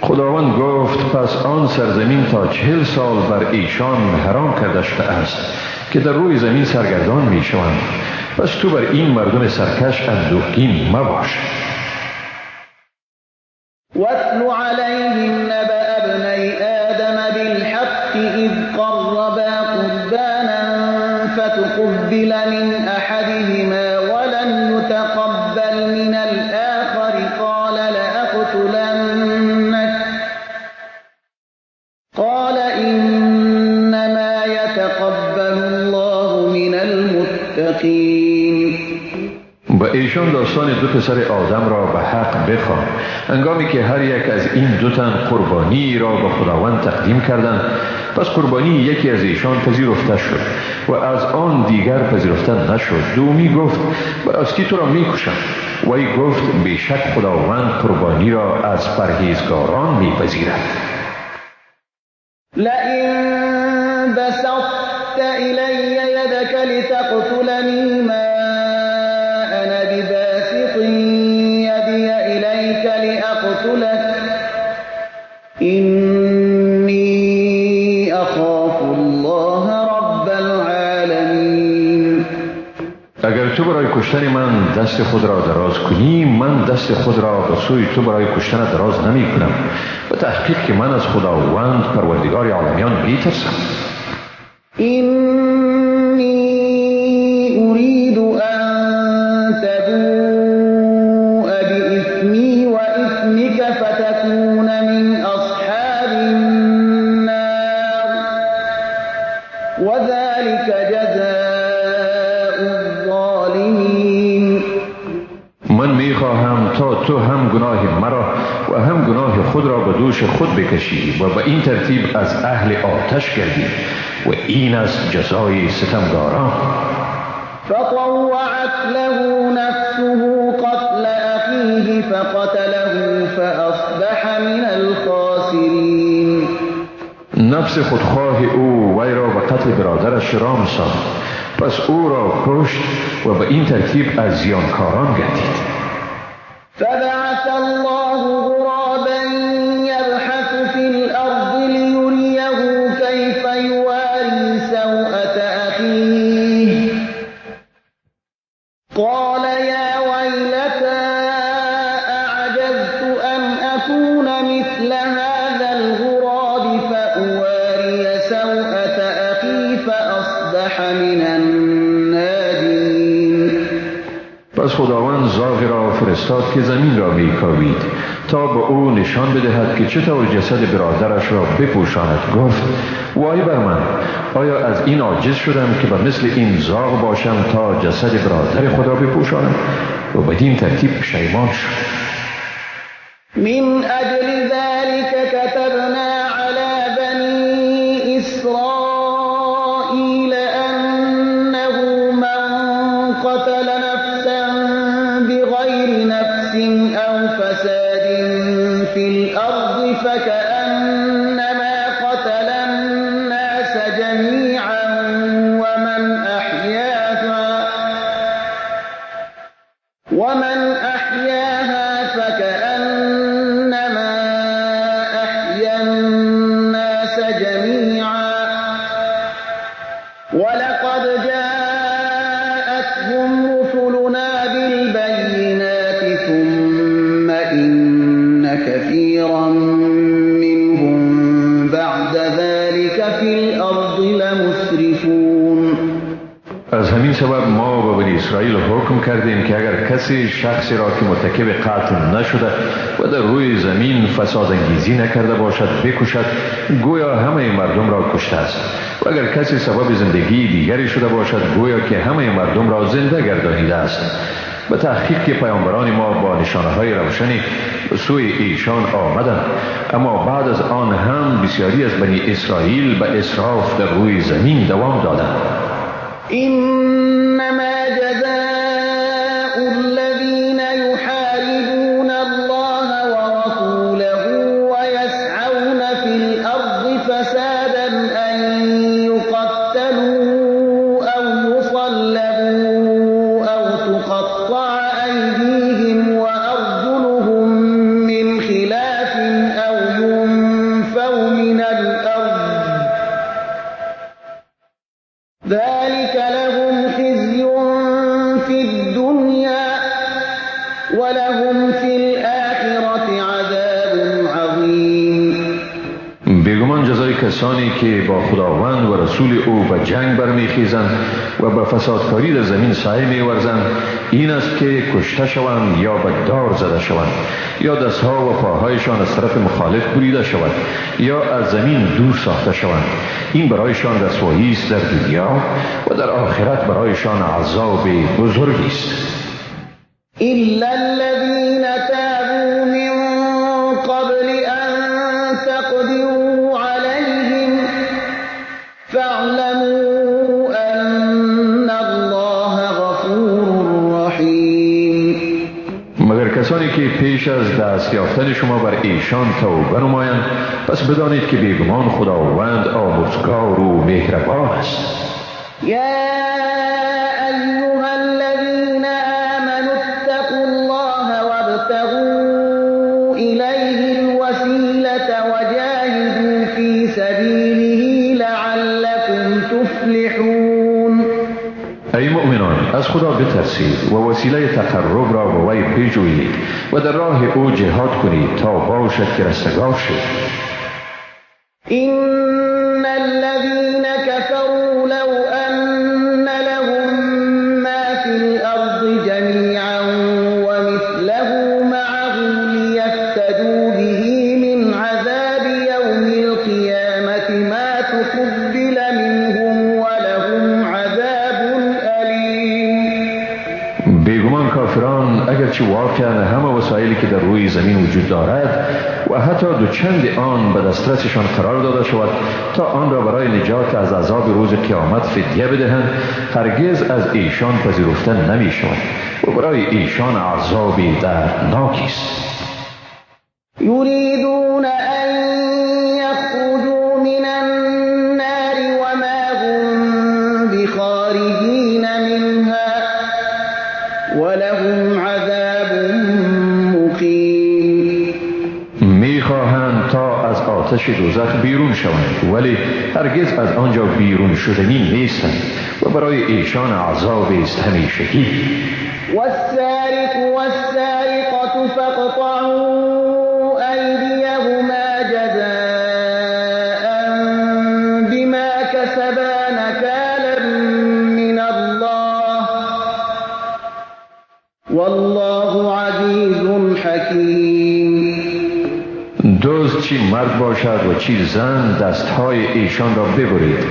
خداوند گفت پس آن سرزمین تا 40 سال بر ایشان حرام کرده شده است که در روی زمین سرگردان می شوند، پس تو بر این مردم سرکش اندوهگین مباش. واتل عليهم نبأ ابني آدم بالحق إذ قربا قربانا فتقبل من أحدهما ولم يتقبل من الآخر قال لأقتلنك قال إنما يتقبل الله من المتقين. به ایشان داستان دو پسر آدم را به حق بخوان. هنگامی که هر یک از این دو تن قربانی را به خداوند تقدیم کردند، پس قربانی یکی از ایشان پذیرفته شد و از آن دیگر پذیرفته نشد. دومی گفت براستی تو را میکشم و ای گفت بیشک خداوند قربانی را از پرهیزگاران میپذیرد. لئن بسطت إلي يدك لتقتلني ما أنا بباسط يدي إليك لأقتلك إني أخاف الله رب العالمین. اگر تو برای کشتن من دست خود را دراز کنی، من دست خود را به سوی تو برای کشتن دراز نمی کنم و تحقیق که من از خداوند پروردگار عالمیان می ترسم. إني أريد أن تبوء بإثمي وإثمك فتكون من أصحاب النار وذلك جزاء الظالمين. من می خواهم تا تو هم گناه مرا و هم گناه خود را به دوش خود بکشی و به این ترتیب از اهل آتش گردی و این از جزای ستمگاران. فطوعت له نفسه قتل أخيه فقتله فأصبح من الخاسرين. نفس خودخواه او وی را به قتل برادرش رامساند، پس او را کشت و به این ترتیب از زیانکاران گردید. فبعث الله غرابا يبحث في الأرض ليريه كيف يواري سوءة أخيه قال يا ويلتى أعجزت أن أكون مثل هذا الغراب فأواري سوءة أخي فأصبح من النادمين. پس خداوند زاغی را فرستاد که زمین را میکاوید تا به او نشان بدهد که چطور جسد برادرش را بپوشاند. گفت وای بر من، آیا از این عاجز شدم که به مثل این زاغ باشم تا جسد برادر خدا بپوشانم؟ و بدین ترتیب پشیمان شد. من أجل ذلك كتبنا على بني إسرائيل أنه من قتل نفسا بغير نفس أو فساد في الأرض فكأنما قتل الناس جميعا ومن أحياها فكأنما أحيا الناس جميعا ولقد جاءتهم رسلنا بالبينات ثم إن كثيرا منهم بعد ذلك في الأرض لمسرفون. از همین سبب ما به بنی اسرائیل حکم کردیم که اگر کسی شخصی را که مرتکب قتل نشده و در روی زمین فساد انگیزی نکرده باشد بکشد، گویا همه مردم را کشته است، و اگر کسی سبب زندگی دیگری شده باشد گویا که همه مردم را زنده گردانیده است. به تحقیق که پیامبران ما با نشانه‌های روشنی به سوی ایشان آمدند، اما بعد از آن هم بسیاری از بنی اسرائیل به اسراف در روی زمین دوام دادند. إنما جزاء الذين يحاربون الله ورسوله ويسعون في الأرض فسادا أن يقتلوا أو يصلبوا أو تقطع أيديهم وأرجلهم من خلاف أو ينفوا من الأرض ذلك لهم خزي في الدنيا ولهم في الآخرة عذاب عظيم. بیگمان جزای کسانی که با خداوند و رسول او به جنگ برمیخیزند و به فسادکاری در زمین سعی میورزند این است که کشته شوند یا به دار زده شوند یا دستها و پاهایشان از طرف مخالف بریده شود یا از زمین دور ساخته شوند. این برایشان رسوایی است در دنیا و در آخرت برایشان عذاب بزرگی است. إلا الذين تابوا من قبل أن تقدروا عليهم فاعلموا أن الله غفور رحيم. مگر کسانی که پیش از دست یافتن شما بر ایشان توبه نمایند، پس بدانید که بیگمان خداوند آمرزگار و مهربان است. يا أيها الذين آمنوا اتقوا الله وابتغوا إليه الوسيلة وجاهدوا في سبيله لعلكم تفلحون. ای مؤمنان، از خدا بترسید و وسیله تقرب را به وی بجویید و در راه او جهاد کنید تا باشد که رستگار شد. إن الذين كفروا لو أن لهم ما في الأرض جميعا ومثله معه ليفتدوا به من عذاب يوم القيامة ما تقبل منهم ولهم عذاب أليم. بیگمان کافران اگرچه واقعا همه وسایلی که در روی زمین وجود دارد و حتی دوچند آن به دسترسشان قرار داده شود تا آن را برای نجات از عذاب روز قیامت فدیه بدهند، هرگز از ایشان پذیرفته نمی شود و برای ایشان عذابی دردناکی است. يريدون أن يخرجوا من النار وما هم بخارجين منها ولهم عذاب مقيم. میخواهند تا از آتش دوزخ بیرون شوند ولی هرگز از آنجا بیرون شدنی نیستند و برای ایشان عذاب است همیشگی. والسارق والسارقة فاقطعوا أيديهما جزاء بما كسبا نكالا من الله والله عزیز حکیم. دزد چی مرد باشد و چی زن دستهای ایشان را ببرید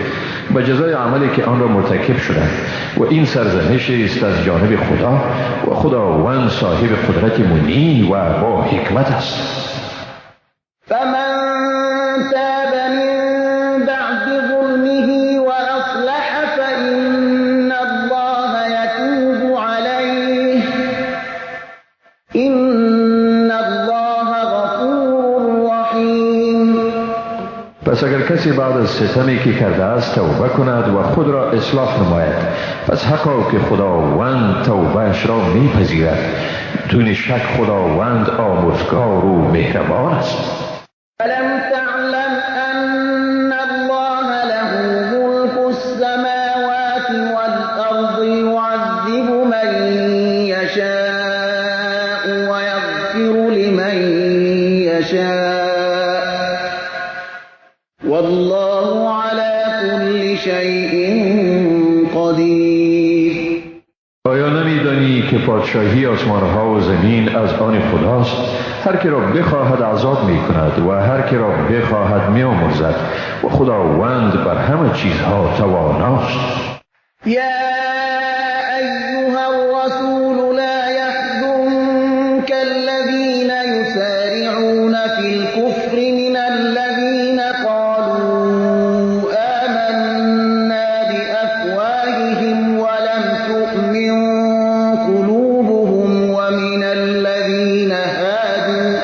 به جزای عملی که آن را مرتکب شدند و این سرزنش است از جانب خدا و خداوند صاحب قدرت منی و با حکمت است. فمن تاب من بعد ظلمه وأصلح فإن الله يتوب عليه إن الله غفور رحیم. پس اگر کسی بعد از ستمی که کرده است توبه کند و خود را اصلاح نماید پس حقا که خداوند توبهش را میپذیرد. دون شک خداوند آمرزگار و مهربان است. ألم تعلم أن الله له ملك السماوات والأرض يعذب من يشاء ويغفر لمن يشاء والله على كل شيء قدير. آیا نمیدانی که پادشاهی آسمانها و زمین از آن خداست؟ هر که را بخواهد عذاب می کند و هر که را بخواهد می آمرزد و خداوند بر همه چیزها تواناست. يا أيها الرسول لا يحزنك الذين يسارعون في الكفر من الذين قالوا آمنا بأفواههم ولم تؤمن قلوبهم ومن الذين هادوا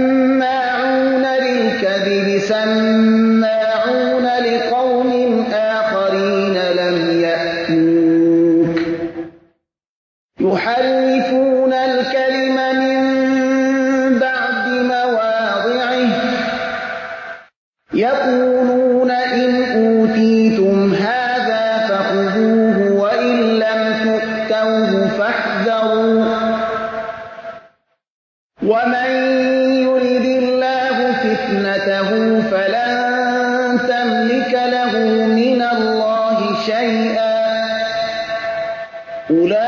سماعون للكذب سماعون لقوم آخرين لم يأتوك يحرفون الكلم من بعد مواضعه يقولون إن أوتيتم هذا فخذوه وإن لم تؤتوه فاحذروا ومن يرد الله فتنته فلن تملك له من الله شيئا أولئك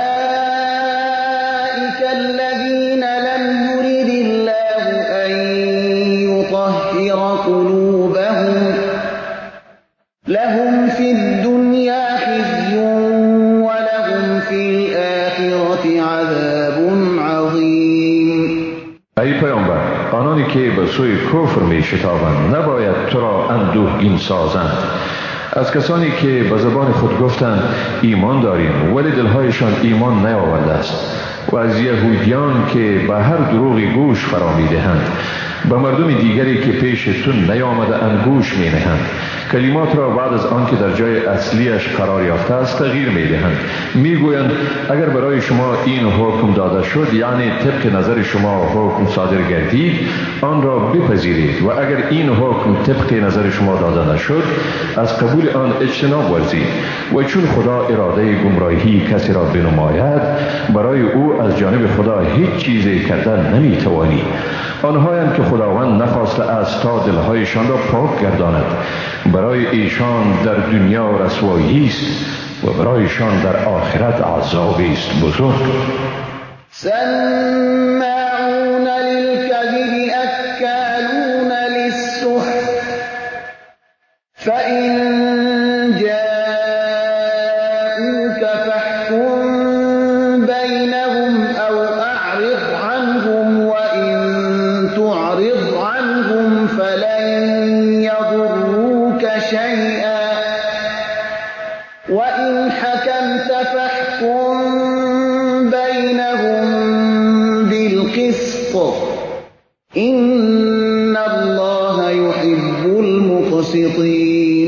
الذين لم يرد الله أن يطهر قلوبهم لهم في الدنيا خزي ولهم في الآخرة عذاب عظيم. ای پیامبر، آنانی که به سوی کفر می شتابند نباید تو را اندوهگین سازند. از کسانی که به زبان خود گفتند ایمان داریم ولی دلهایشان ایمان نیاورده است و از یهودیان که به هر دروغی گوش فرا می دهند به مردم دیگری که پیش تو نیامده انگوش می نهند. کلمات را بعد از آن که در جای اصلیش قرار یافته است تغییر می دهند. می گویند اگر برای شما این حکم داده شد یعنی طبق نظر شما حکم صادر گردید آن را بپذیرید و اگر این حکم طبق نظر شما داده نشد از قبول آن اجتناب ورزید و چون خدا اراده گمراهی کسی را بنماید برای او از جانب خدا هیچ چیزی کردن نمی توانی. آنهایند که خداوند نخواسته است تا دلهایشان را پاک گرداند برای ایشان در دنیا رسوایی است و برایشان در آخرت عذاب است بزرگ. سماعون للكذب اکالون للسحت فإن جاءوك فاحكم بينهم أو أعرض عنهم وإن تعرض عنهم فلن يضروك شيئا وإن حكمت فاحكم بينهم بالقسط إن الله يحب المقسطين.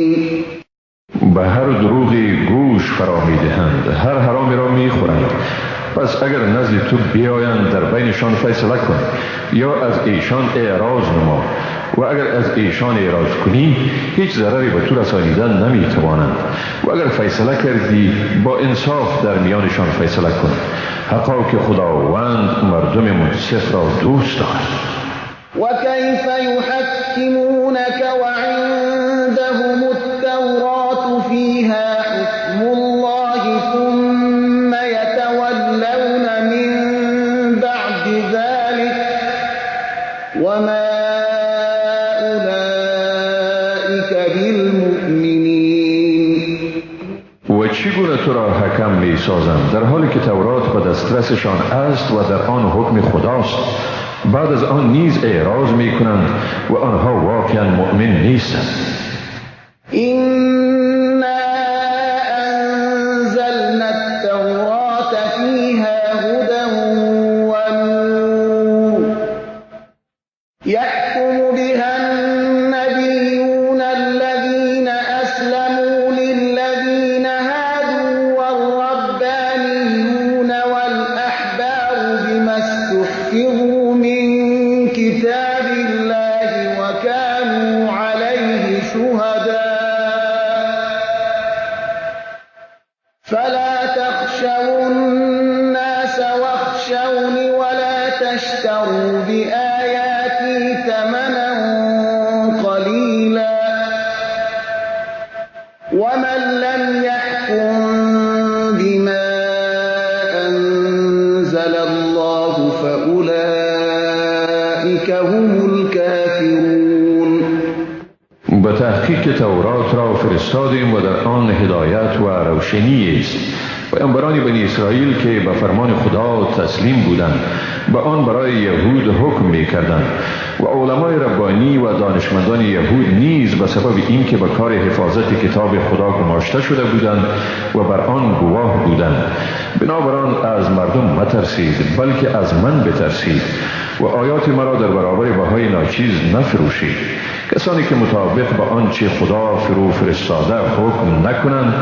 به هر دروغی گوش فرا می دهند هر حرامی را می خورند. پس اگر نزد تو بیایند در بینشان فیصله کن یا از ایشان اعراض نما و اگر از ایشان اعراض کنی هیچ ضرری به تو رسانیدن نمی توانند و اگر فیصله کردی با انصاف در میانشان فیصله کن. حقا که خداوند مردم منصف را دوست دارد. وكيف يحكمونك وعندهم التوراة فيها حكم الله ثم چگونه تو را حکم می سازند در حالی که تورات به دسترسشان است و در آن حکم خداست؟ بعد از آن نیز اعراض می کنند و آنها واقعا مؤمن نیستند. إنا أنزلنا التوراة فيها هدى ونور يحكم بها النبيون الذين أسلموا للذين هادوا والربانيون والأحبار بما استحفظوا من كتاب الله وكانوا عليه شهداء فلا تخشوا الناس واخشوني ولا تشتروا بآياتي ثمنا قليلا ومن لم يحكم بما أنزل الله فأولئك هم الكافرون. به تحقیق تورات را فرستادیم و در آن هدایت و روشنی است. پیامبران بنی اسرائیل که به فرمان خدا تسلیم بودند به آن برای یهود حکم می کردند و علمای ربانی و دانشمندان یهود نیز به سبب اینکه به کار حفاظت کتاب خدا گماشته شده بودند و بر آن گواه بودند، بنابراین از مردم مترسید بلکه از من بترسید و آیات مرا در برابر بهای ناچیز نفروشید. کسانی که مطابق به آنچه خدا فرو فرستاده حکم نکنند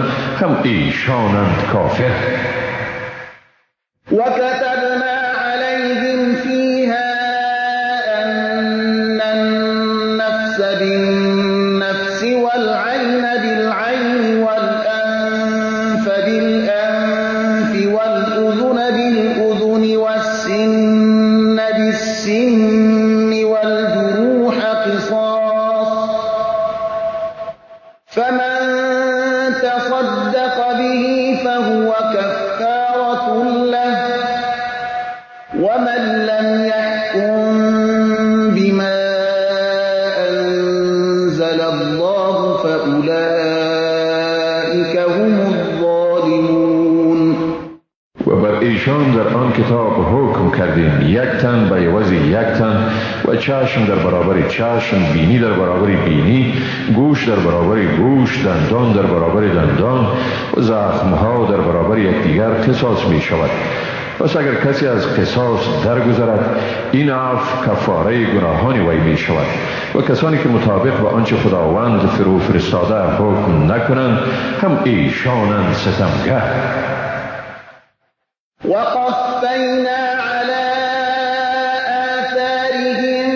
هم ایشانند کافر. وكتبنا عليهم فيها أن النفس بالنفس والعين بالعين والأنف بالأنف والأذن بالأذن والسن بالسن والجروح قصاص فمن تصدق به فهو كفارة له ومن لم يحكم بما أنزل الله فأولئك هم الظالمون. و بر ایشان در آن کتاب حکم کردیم یک تن به عوض یک تن و چشم در برابر چشم، بینی در برابر بینی، گوش در برابر گوش، دندان در برابر دندان و زخمها در برابر یکدیگر قصاص می شود. پس اگر کسی از قصاص درگذرد این عفو کفاره گناهان وی می شود و کسانی که مطابق به آنچه خداوند فرو فرستاده حکم نکنند هم ایشانند ستمگر. وقفينا على آثارهم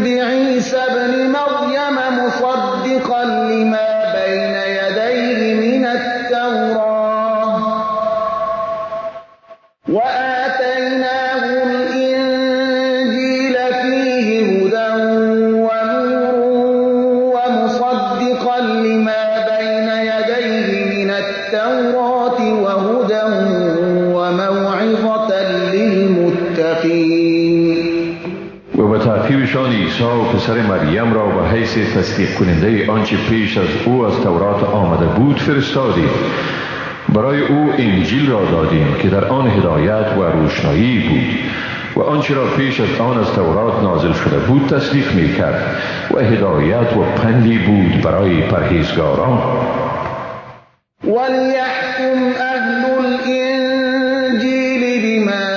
بعيسى ابن مريم مصدقا لما بين يديه من التوراة وآتيناه الإنجيل فيه هدى ونور ومصدقا لما بين يديه من التوراة وهدى وموعظة للمتقين. و به تعقیبشان عیسی پسر مریم را به حیث تصدیق کننده آنچه پیش از او از تورات آمده بود فرستادیم. برای او انجیل را دادیم که در آن هدایت و روشنایی بود و آنچه را پیش از آن از تورات نازل شده بود تصدیق می کرد و هدایت و پندی بود برای پرهیزگاران. وليحكم أهل الإنجيل بما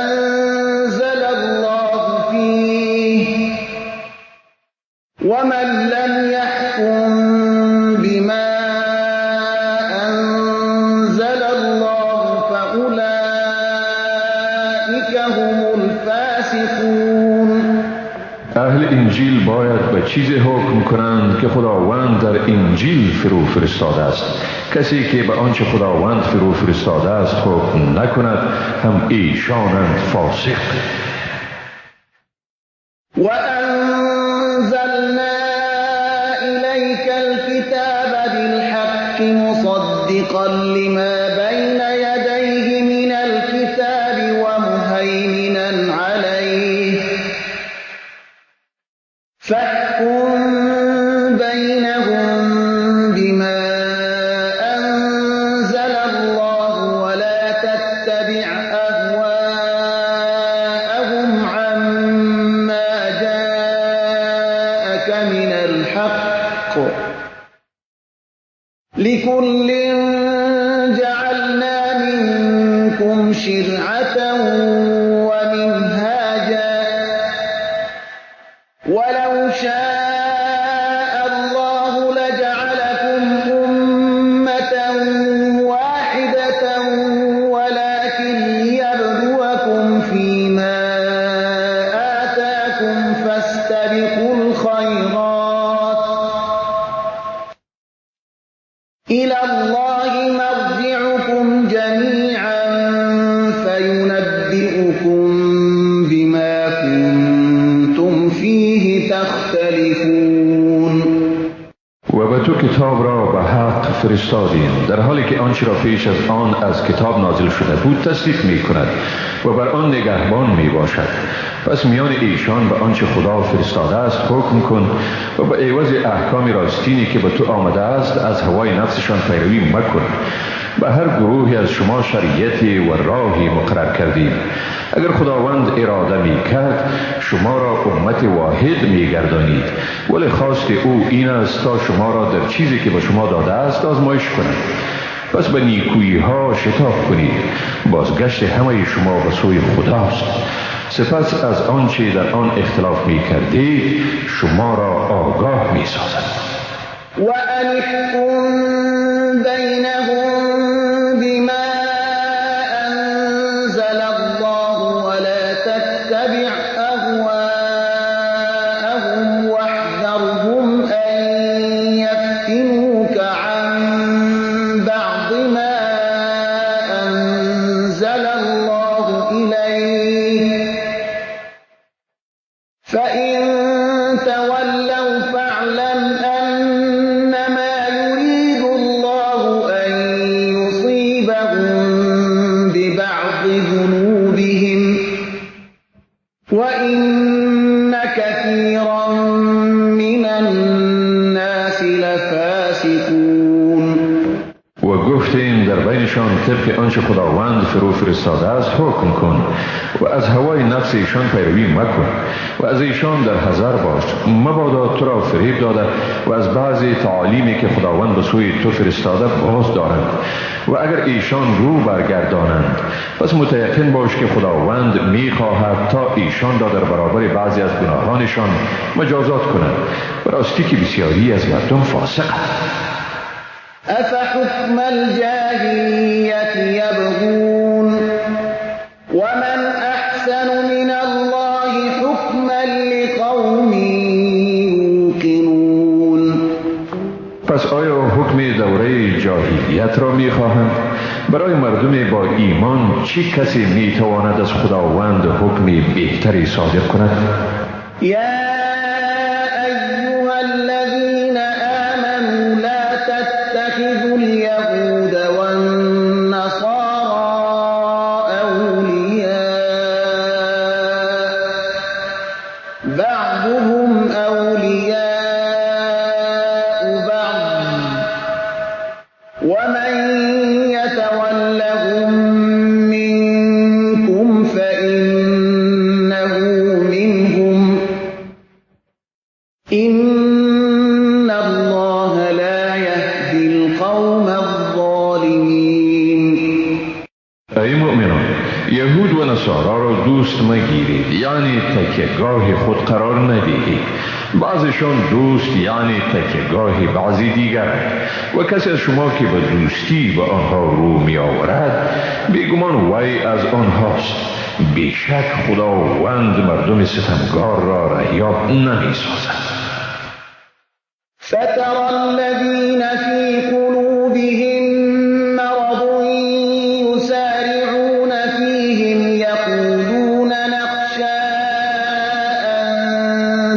أنزل الله فيه ومن لم يحكم بما أنزل الله فأولئك هم الفاسقون. اهل انجیل باید به چیزی حکم کنند که خداوند در انجیل فرو فرستاده است. کسی که به آنچه خداوند فرو فرستاده است حکم نکند هم ایشانند فاسق. وأنزلنا إليك الكتاب بالحق مصدقا لما بين يديه من الكتاب ومهيمنا عليه فاحكم بينهم بما أنزل لكل جعلنا منكم شرعة ومنهاجا ولو شاء الله لجعلكم أمة واحدة ولكن ليبلوكم فيما آتاكم فاستبقوا الخيرات إلى الله مرجعكم جميعا فينبئكم بما كنتم فيه تختلفون. و به تو کتاب را به حق فرستادیم در حالی که آنچه را پیش از آن از کتاب نازل شده بود تصدیق می کند و بر آن نگهبان می باشد. پس میان ایشان به آنچه خدا فرستاده است حکم کن و به عوض احکام راستینی که به تو آمده است از هوای نفسشان پیروی مکن. به هر گروهی از شما شریعتی و راهی مقرر کردیم. اگر خداوند اراده می کرد شما را امت واحد می گردانید، ولی خواست او این است تا شما را در چیزی که به شما داده است آزمایش کند. پس به نیکویی ها شتاب کنید، بازگشت همه شما به سوی خداست. سپس از آنچه در آن اختلاف می کردید شما را آگاه می سازد. و انحکم بینهم بما انزل الله ولا تتبع اهواءهم واحذرهم ان يفتنوك عن بعض ما انزل الله اليك فإن تولوا فاعلم أنما يريد الله أن يصيبهم ببعض ذنوبهم وإن كثيرا من الناس لفاسقون. و گفتیم در بینشان طبق آنچه خداوند فرو فرستاده است حکم کن و از هوای نفس ایشان پیروی مکن و از ایشان در حذر باش، مبادا تو را فریب داده و از بعضی تعالیمی که خداوند به سوی تو فرستاده باز دارند. و اگر ایشان رو برگردانند پس متیقن باش که خداوند میخواهد تا ایشان را در برابر بعضی از گناهانشان مجازات کند و راستی که بسیاری از مردم فاسق است. أفحكم الجاهلية يبغون ومن أحسن من الله حكما لقوم يوقنون. پس آیا حکم دوره جاهلیت را می‌خواهند؟ برای مردم با ایمان چه کسی می‌تواند از خداوند حکم بهتری صادر کند؟ اتخذوا اليهود والنصارى أولياء بعضهم أولياء بعض ومن يتولهم منكم فإنه منهم إن الله لا يهدي القوم الظالمين. ای مؤمنان، یهود و نصارا را دوست مگیرید، یعنی تکیهگاه خود قرار ندهید. بعضشان دوست یعنی تکیهگاه بعضی دیگر و کسی از شما که به دوستی به آنها رو می آورد بیگمان وی از آنهاست. بیشک خداوند مردم ستمگار را رهیاب نمی سازد. فترى الذين في قلوبهم مرض يسارعون فيهم يقولون نخشى أن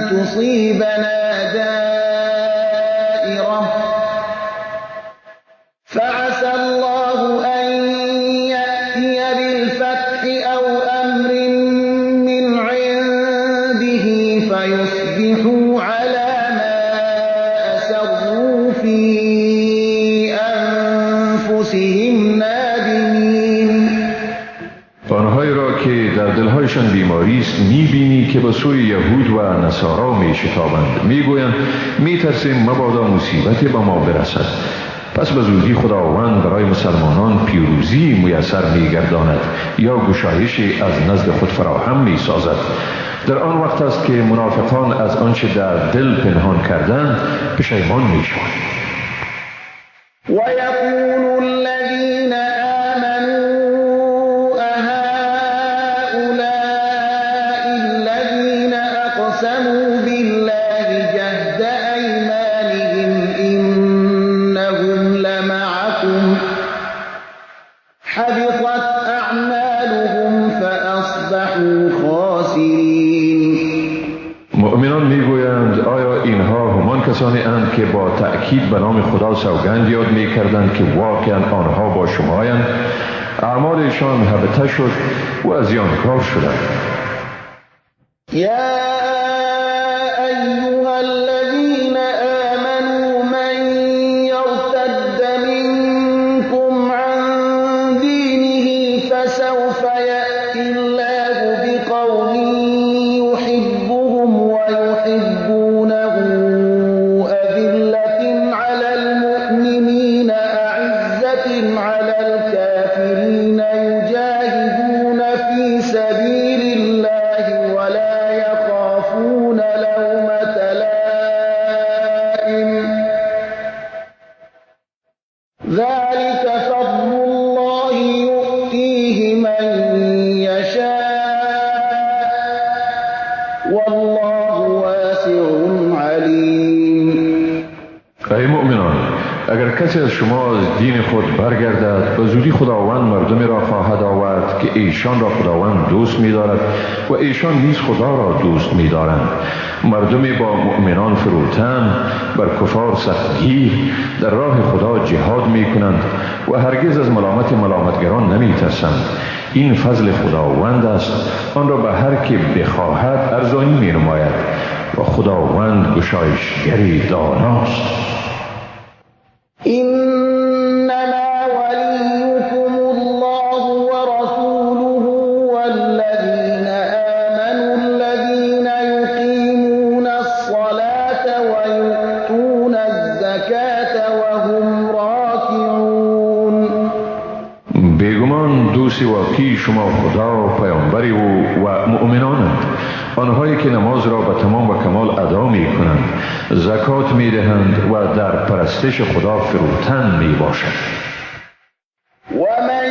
تصيبنا دائرة فعسى الله أن يأتي بالفتح أو أمر من عنده فيصبحوا على في أنفسهم نادمين. آنهایی را که در دلهایشان بیماری است میبینی که به سوی یهود و نصارا میشتابند، میگویند میترسیم مبادا مصیبتی به ما برسد. پس به زودی خداوند برای مسلمانان پیروزی میسر میگرداند یا گشایشی از نزد خود فراهم میسازد. در آن وقت است که منافقان از آنچه در دل پنهان کردند پشیمان میشوند. ويقول الذين آمنوا أهؤلاء الذين أقسموا بالله جهد أيمانهم إنهم لمعكم حبطت أعمالهم فأصبحوا خاسرين. مؤمنان میگویند آیا اینها همان کسانی اند که با تأکید به نام خدا سوگند یاد میکردند که واقعا آنها با شمایند؟ اعمالشان هبطه شد و زیانکار شدند. يا أيها الذين آمنوا من يرتد منكم عن دينه فسوف يأتي الله بقوم يحبهم ويحبونه أذلة على المؤمنين أعزة على الكافرين يجاهدون في سبيل الله ولا يخافون لومة لائم ذلك فضل الله يؤتيه من يشاء والله واسع عليم. ای مؤمنان، اگر کسی از شما از دین خود برگردد به زودی خداوند مردمی را خواهد آورد که ایشان را خداوند دوست می‌دارد و ایشان نیز خدا را دوست می‌دارند. مردمی با مؤمنان فروتن بر کفار سختگیر در راه خدا جهاد می‌کنند و هرگز از ملامتگران نمی‌ترسند. این فضل خداوند است، آن را به هر که بخواهد ارزانی می‌نماید و خداوند گشایشگری داناست. إنما وليكم الله ورسوله والذين آمنوا الذين يقيمون الصلاة ويؤتون الزكاة وهم راكعون. بیگمان دوست واقعی شما خدا، پیامبری و مؤمنانند، آنهایی که نماز را به تمام و کمال ادا می کنند، زکات می دهند و در پرستش خدا فروتن می باشند. ومن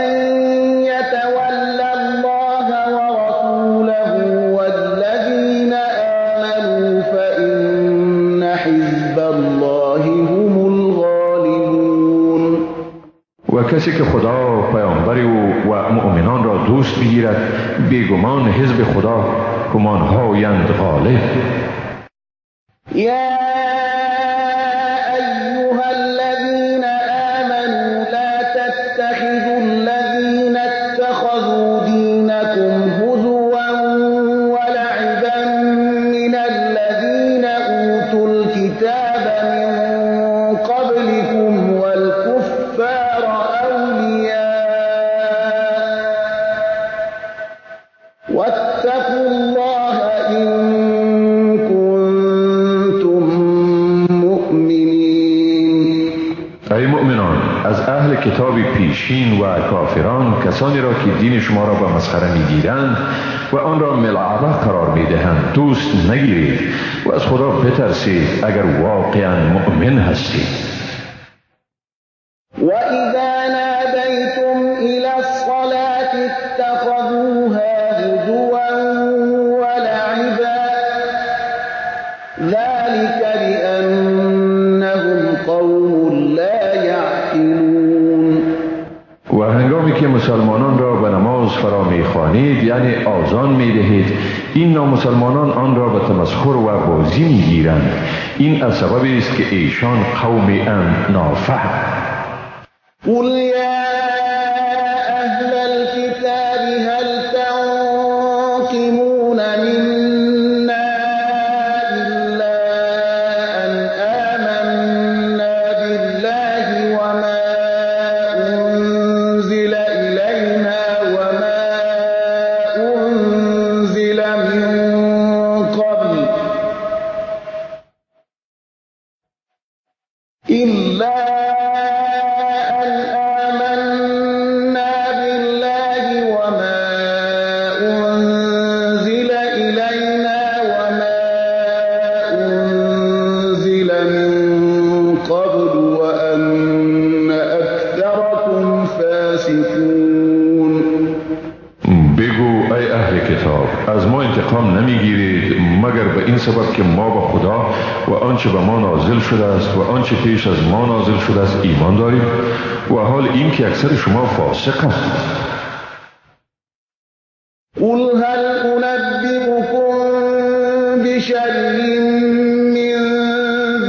يتول الله ورسوله والذين آمنوا فإن حزب الله هم الغالبون. و کسی که خدا، پیامبری و مؤمنان را دوست بگیرد، بیگمان حزب خدا همانهایند غالب. يا أيها الذين آمنوا لا تتخذوا الذين اتخذوا دينكم هزوا ولعبا من الذين أوتوا الكتاب من قبلكم والكفار أولياء واتقوا الله إن كنتم مؤمنين. ای مؤمنان، از اهل کتاب پیشین و کافران کسانی را که دین شما را به مسخره میگیرند و آن را ملعبه قرار میدهند دوست نگیرید و از خدا بترسید اگر واقعا مؤمن هستید. وإذا ناديتم إلى الصلاة اتخذوها هزوا ولعبا ذلك بأنهم قوم لا يعقلون. و هنگامی که مسلمانان را به نماز فرا میخوانید یعنی آذان میدهید، این نامسلمانان آن را به تمسخر و بازی میگیرند. این از سببی است که ایشان قومی نافهم. قل يا أهل الكتاب هل تنقمون منا إلا أن آمنا بالله وما أنزل إلينا وما أنزل من قبل إلا سبب که ما به خدا و آنچه به ما نازل شده است و آنچه پیش از ما نازل شده است ایمان داریم و حال این که اکثر شما فاسقند. قل هل أنبئكم بشر من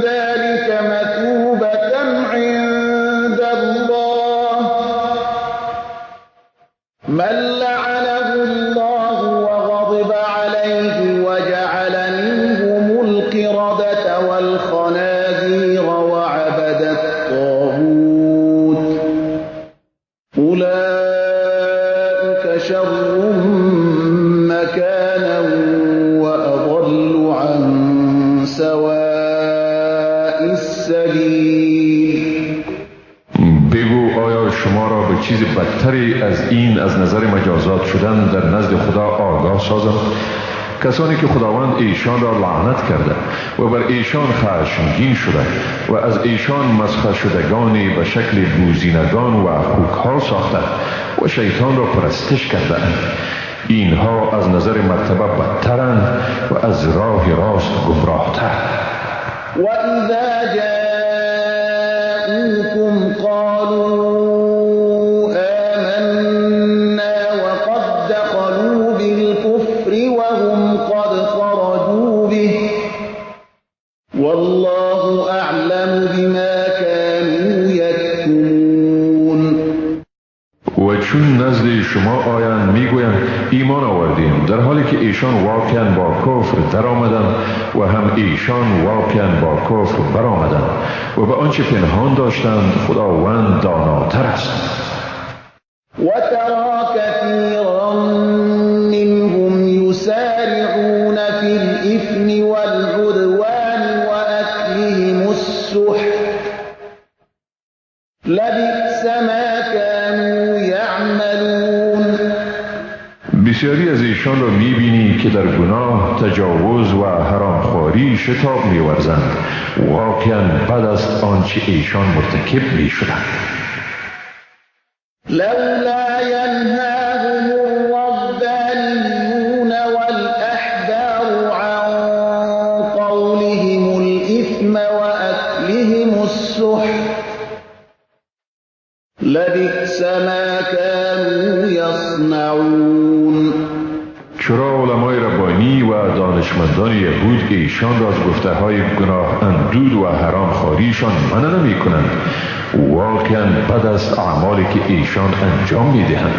ذلك مثوبة عند الله من لعنه الله وغضب عليه وجعل منهم القردة والخنازير وعبد الطاغوت أولئك شر مكانا وأضل عن سواء السبيل. بگو آیا شما را به چیز بدتری از این از نظر مجازات شدن در نزد خدا آگاه سازم؟ کسانی که خداوند ایشان را لعنت کرده و بر ایشان خشمگین شده و از ایشان مسخر شدگانی به شکل بوزینگان و خوکها ساخته و شیطان را پرستش کرده اند، اینها از نظر مرتبه بدترند و از راه راست گمراهتر. و اذا جاءوكم قالوا آمنا وقد دخلوا بالكفر وهم قد خرجوا به والله أعلم بما كانوا يكتمون. و چون نزد شما آیند میگویند ایمان آوردیم، در حالی که ایشان واقعا با کفر در آمدند و هم ایشان واقعا با کفر برآمدند و به آنچه پنهان داشتند خداوند داناتر است. وترى كثيرا منهم يسارعون في الإثم والعدوان وأكلهم السحت لبئس ما كانوا يعملون. بسیاری از ایشان را میبینی که در گناه، تجاوز و حرامخواری شتاب میورزند. واقعا بد است آنچه ایشان مرتکب میشدند. لولا ينهاهم الربانيون والأحبار عن قولهم الإثم وأكلهم السحت لبئس ما كانوا يصنعون. چرا علمای ربانی و دانشمندان یهود ایشان را از گفته های گناه اندود و حرام خواریشان منع نمی کنند؟ واقعا بد است اعمالی که ایشان انجام می دهند.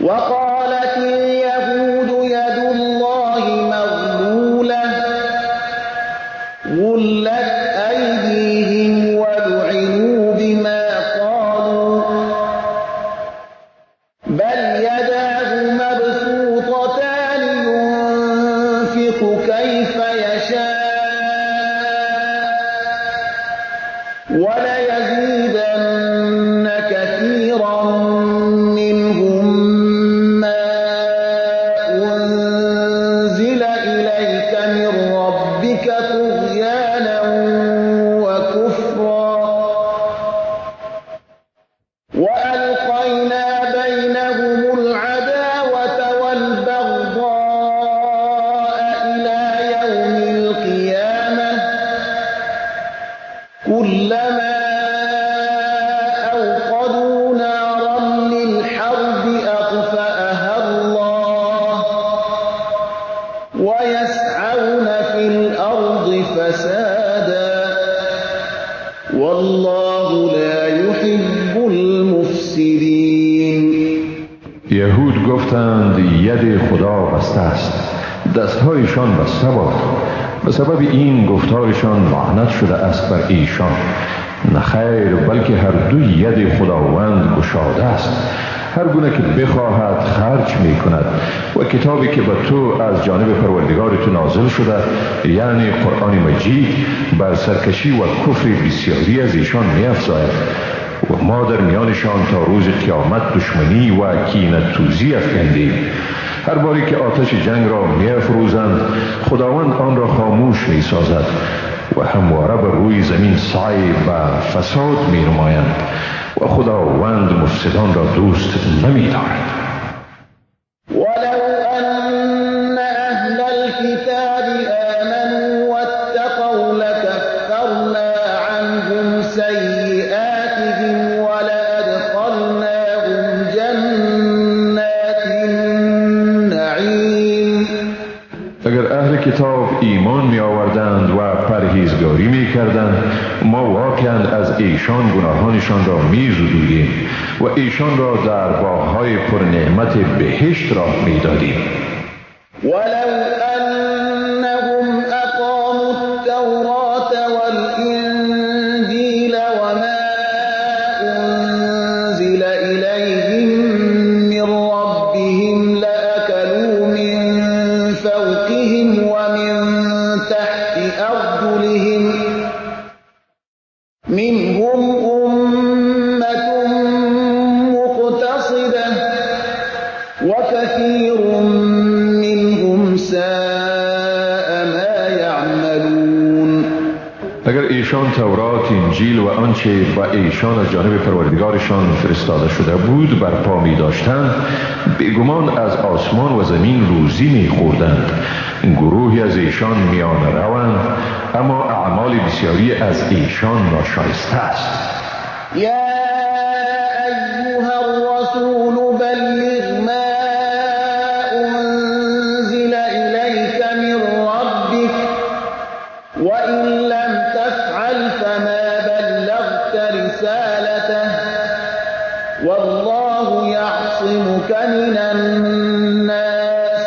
وقالت اليهود يد الله مغلولة غلت أيديهم ولعنوا بما قالوا بل يداه مبسوطتان ينفق كيف يشاء وليزيدن كثيرا منهم ما أنزل إليك من ربك طغيانا وكفرا وألقينا بينهم العداوة والبغضاء إلى يوم القيامة كلما أوقدوا نارا للحرب أطفأها الله ويسعون في الأرض فسادا والله لا يحب المفسدين. یهود گفتند ید خدا بسته است، دستهایشان بسته باد. به سبب این گفتارشان لعنت شده است بر ایشان. نخیر، بلکه هر دو ید خداوند گشاده است، هر گونه که بخواهد خرج می کند و کتابی که به تو از جانب پروردگار تو نازل شده یعنی قرآن مجید بر سرکشی و کفر بسیاری از ایشان می افزاید و ما در میانشان تا روز قیامت دشمنی و کینه توزی افکندیم. هر باری که آتش جنگ را می افروزند خداوند آن را خاموش می سازد و همواره بر روی زمین سعی و فساد می نمایند و خداوند مفسدان را دوست نمی دارد. ولو أن أهل الكتاب ما واقعا از ایشان گناهانشان را می‌زدودیم و ایشان را در باغ‌های پر نعمت بهشت راه می‌دادیم. ولو أنهم أقاموا التوراة والإنجيل وما أنزل إليهم من ربهم لأكلوا من فوقهم ومن تحت أرجلهم منهم أمة مقتصدة وكثير اگر ایشان تورات، انجیل و آنچه با ایشان از جانب پروردگارشان فرستاده شده بود برپا می داشتند، بیگمان از آسمان و زمین روزی می خوردند. گروهی از ایشان میان روند، اما اعمال بسیاری از ایشان ناشایسته است. والله يعصمك من الناس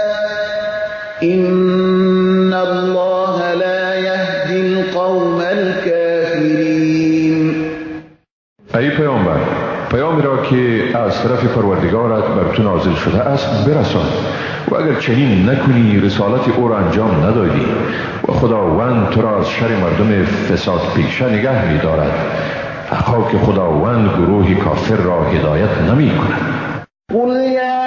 إن الله لا يهدي القوم الكافرين. ای پیامبر، پیامی را که از طرف پروردگارت بر تو نازل شده است برسان و اگر چنین نکنی رسالت او را انجام ندادی و خداوند تو را از شر مردم فساد پیشه نگه می دارد. خاک خداوند گروه کافر را هدایت نمی کند. قل یا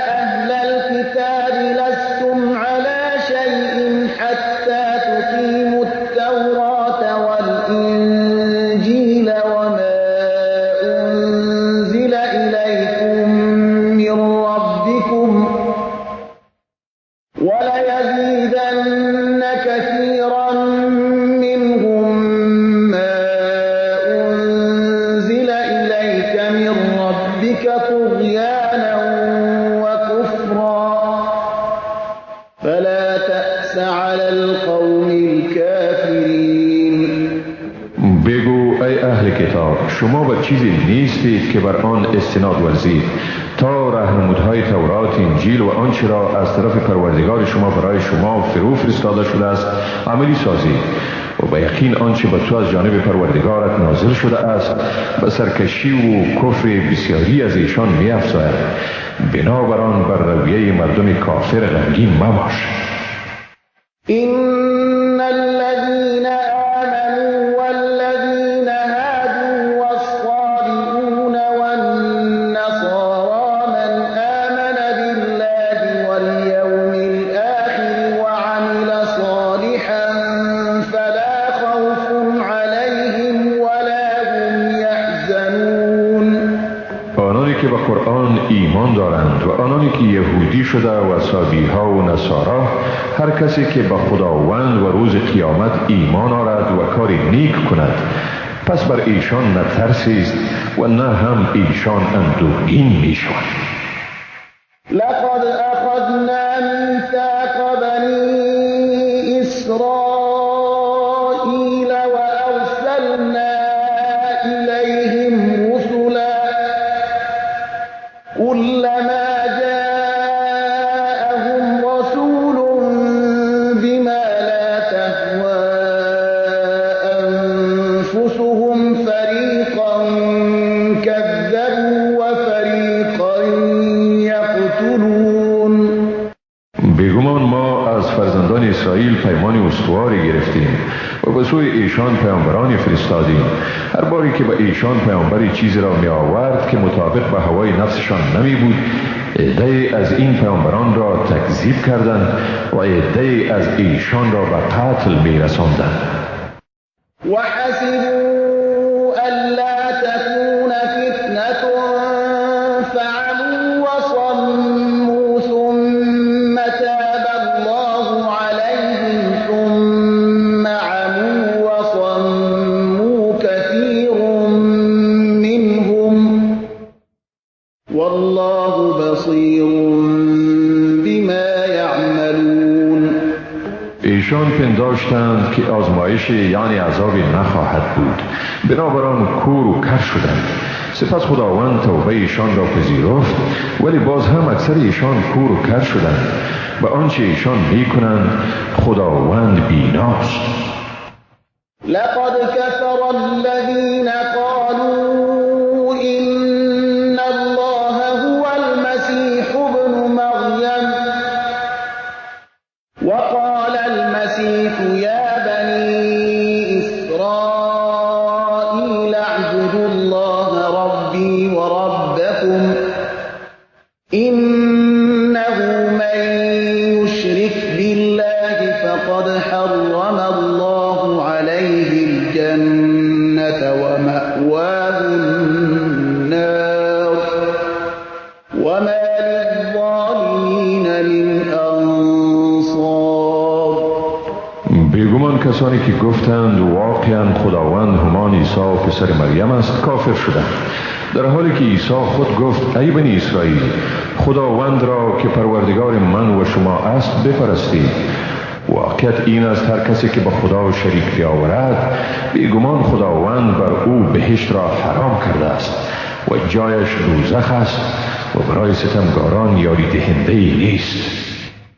اهل الكتاب لستم على شيء حتى تقيموا التوراة والإنجيل وما أنزل إليكم من ربكم وليزيدن كثيرا منهم طغيانا وكفرا فلا تأس على القوم الكافرين. بگو ای اهل کتاب، شما به چیزی نیستید که بر آن استناد ورزید تا راهنمودهای تورات، انجیل و آنچه را از طرف پروردگار شما برای شما فرو فرستاده شده است عملی سازید و به یقین آنچه به تو از جانب پروردگارت نازل شده است به سرکشی و کفر بسیاری از ایشان می افزاید. بنابراین بر رویه مردم کافر غمگین مباش. إن الذين آمنوا والذين هادوا والصابئون والنصارى من آمن بالله واليوم الآخر وعمل صالحا فلا خوف عليهم ولا هم يحزنون. آنانی که به قرآن ایمان دارند و آنانی که یهودی شده و سابیها و نصارا، هر کسی که به خداوند و روز قیامت ایمان آرد و کاری نیک کند پس بر ایشان نه ترسی است و نه هم ایشان اندوهگین می شوند. لقد أخذنا ميثاق بني إسرائيل وأرسلنا إليهم رسلا كلما جاءهم رسول بما لا تهوى أنفسهم فريقا كذبوا وفريقا يقتلون. بیگمان ما از فرزندان اسرائیل پیمان استواری گرفتیم و به سوی ایشان پیامبرانی فرستادیم. هر باری که به ایشان پیامبری چیزی را می آورد که مطابق به هوای نفسشان نمی بود، عده‌ای از این پیامبران را تکذیب کردند و عده‌ای از ایشان را به قتل می رساندند. وحسبوا ألا تكون فتنة فعموا وصموا ثم تاب الله عليهم ثم عموا وصموا كثير منهم والله بصير بما يعملون. ایشان پنداشتند که آزمایش یعنی عذابی نخواهد بود، بنابراین کور و کر شدند. سپس خداوند توبه ایشان را پذیرفت، ولی باز هم اکثر ایشان کور و کر شدند و آنچه ایشان میکنند خداوند بیناست. لقد كفر الذين قالوا إن الله هو المسيح ابن مريم وقال المسيح يا بني إسرائيل اعبدوا الله ربي وربكم إنه من يشرك بالله فقد حرم الله عليه الجنة ومأواه النار وما للظالمين من أنصار. بیگمان کسانی که گفتند واقعا خداوند همان عیسی پسر مریم است کافر شدند، در حالی که عیسی خود گفت ای بنی اسرائیل خداوند را که پروردگار من و شما است بپرستید. واقعیت این است هر کسی که به خدا شریک بیاورد بیگمان خداوند بر او بهشت را حرام کرده است و جایش دوزخ است و برای ستمگاران یاری دهنده نیست.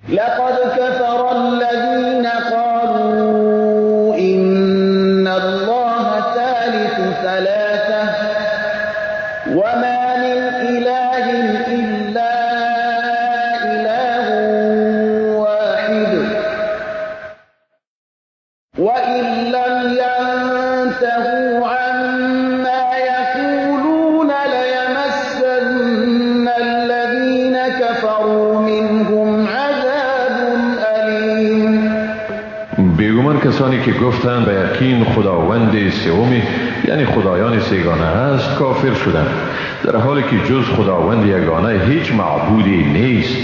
لقد كفر الذين قالوا إن الله ثالث ثلاثة وما من إله إلا إله واحد وإن لم ينتهوا عما يقولون ليمسن الذين كفروا منهم عذاب أليم. بیگمان کسانی که گفتند به یقین خداوند سومی یعنی خدایان سیگانه است کافر شدند، در حالی که جز خداوند یگانه هیچ معبودی نیست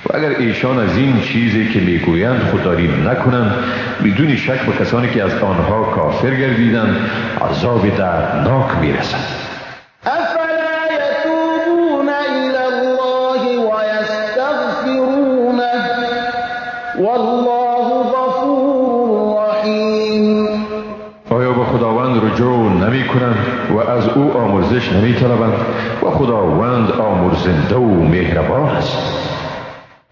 و اگر ایشان از این چیزی که میگویند خودداری نکنند بدون شک به کسانی که از آنها کافر گردیدند عذاب دردناک میرسد. أفلا يتوبون إلى الله ويستغفرونه والله غفور رحيم. آیا به خداوند رجوع نمی کنند و از او آمرزش نمی طلبند و خداوند آمرزنده و مهربان است.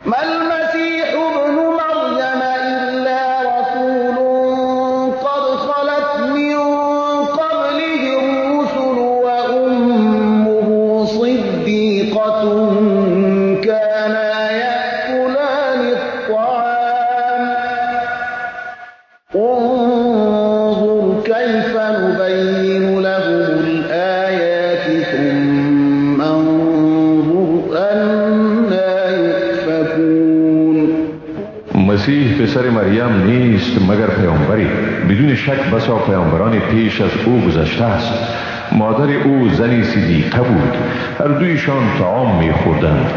ما المسيح ابن مريم إلا رسول قد خلت من قبله الرسل وأمه صديقة كانا يأكلان الطعام انظر كيف نبين لهم الآيات ثم انظر أنا يؤفكون. مسیح پسر مریم نیست مگر پیامبری، بدون شک بسا پیامبران پیش از او گذشته است. مادر او زنی صدیقه بود، هر دویشان طعام می‌خوردند.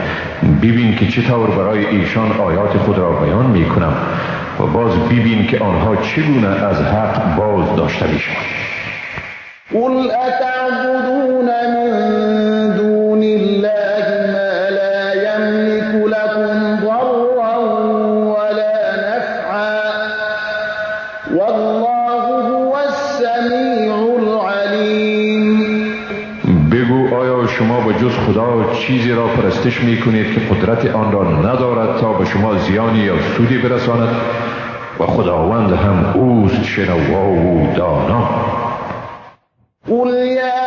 ببین که چطور برای ایشان آیات خود را بیان می‌کنم و باز ببین که آنها چگونه از حق باز داشته می‌شوند. قل أتعبدون من دون الله ما لا يملك لكم ضرا ولا نفعا والله هو السميع العليم. بگو آیا شما به جز خدا چیزی را پرستش می کنید که قدرت آن را ندارد تا به شما زیانی یا سودی برساند و خداوند هم اوست شنوا و دانا. قل يا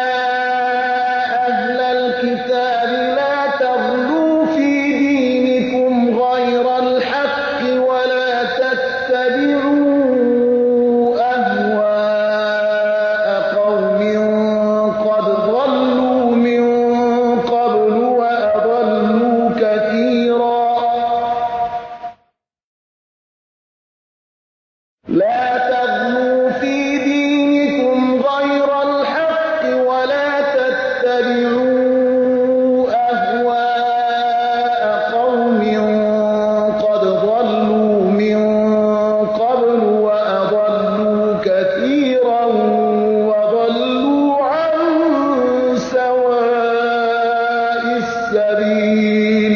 أهل الكتاب لا تغلوا في دينكم غير الحق ولا تتبعوا أهواء قوم قد ضلوا من قبل وأضلوا كثيرا. لا تغلوا في دينكم غير الحق ولا تتبعوا أهواء قوم قد ضلوا من قبل وأضلوا كثيرا وضلوا عن سواء السبيل.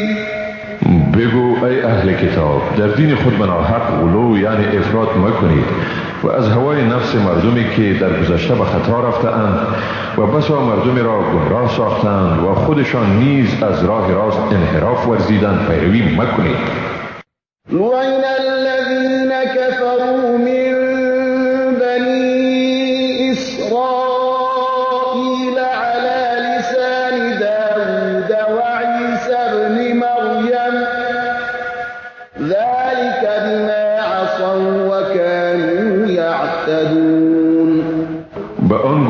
بگو ای اهل اهل کتاب در دین خود به ناحق غلو یعنی افراط مکنید و از هوای نفس مردمی که در گذشته به خطا رفته‌اند و بسا مردمی را گمراه ساختند و خودشان نیز از راه راست انحراف ورزیدند پیروی مکنید. لعن الذين كفروا من بني إسرائيل على لسان داود وعيسى ابن مريم ذلك بما عصوا وكانوا يعتدون. به آن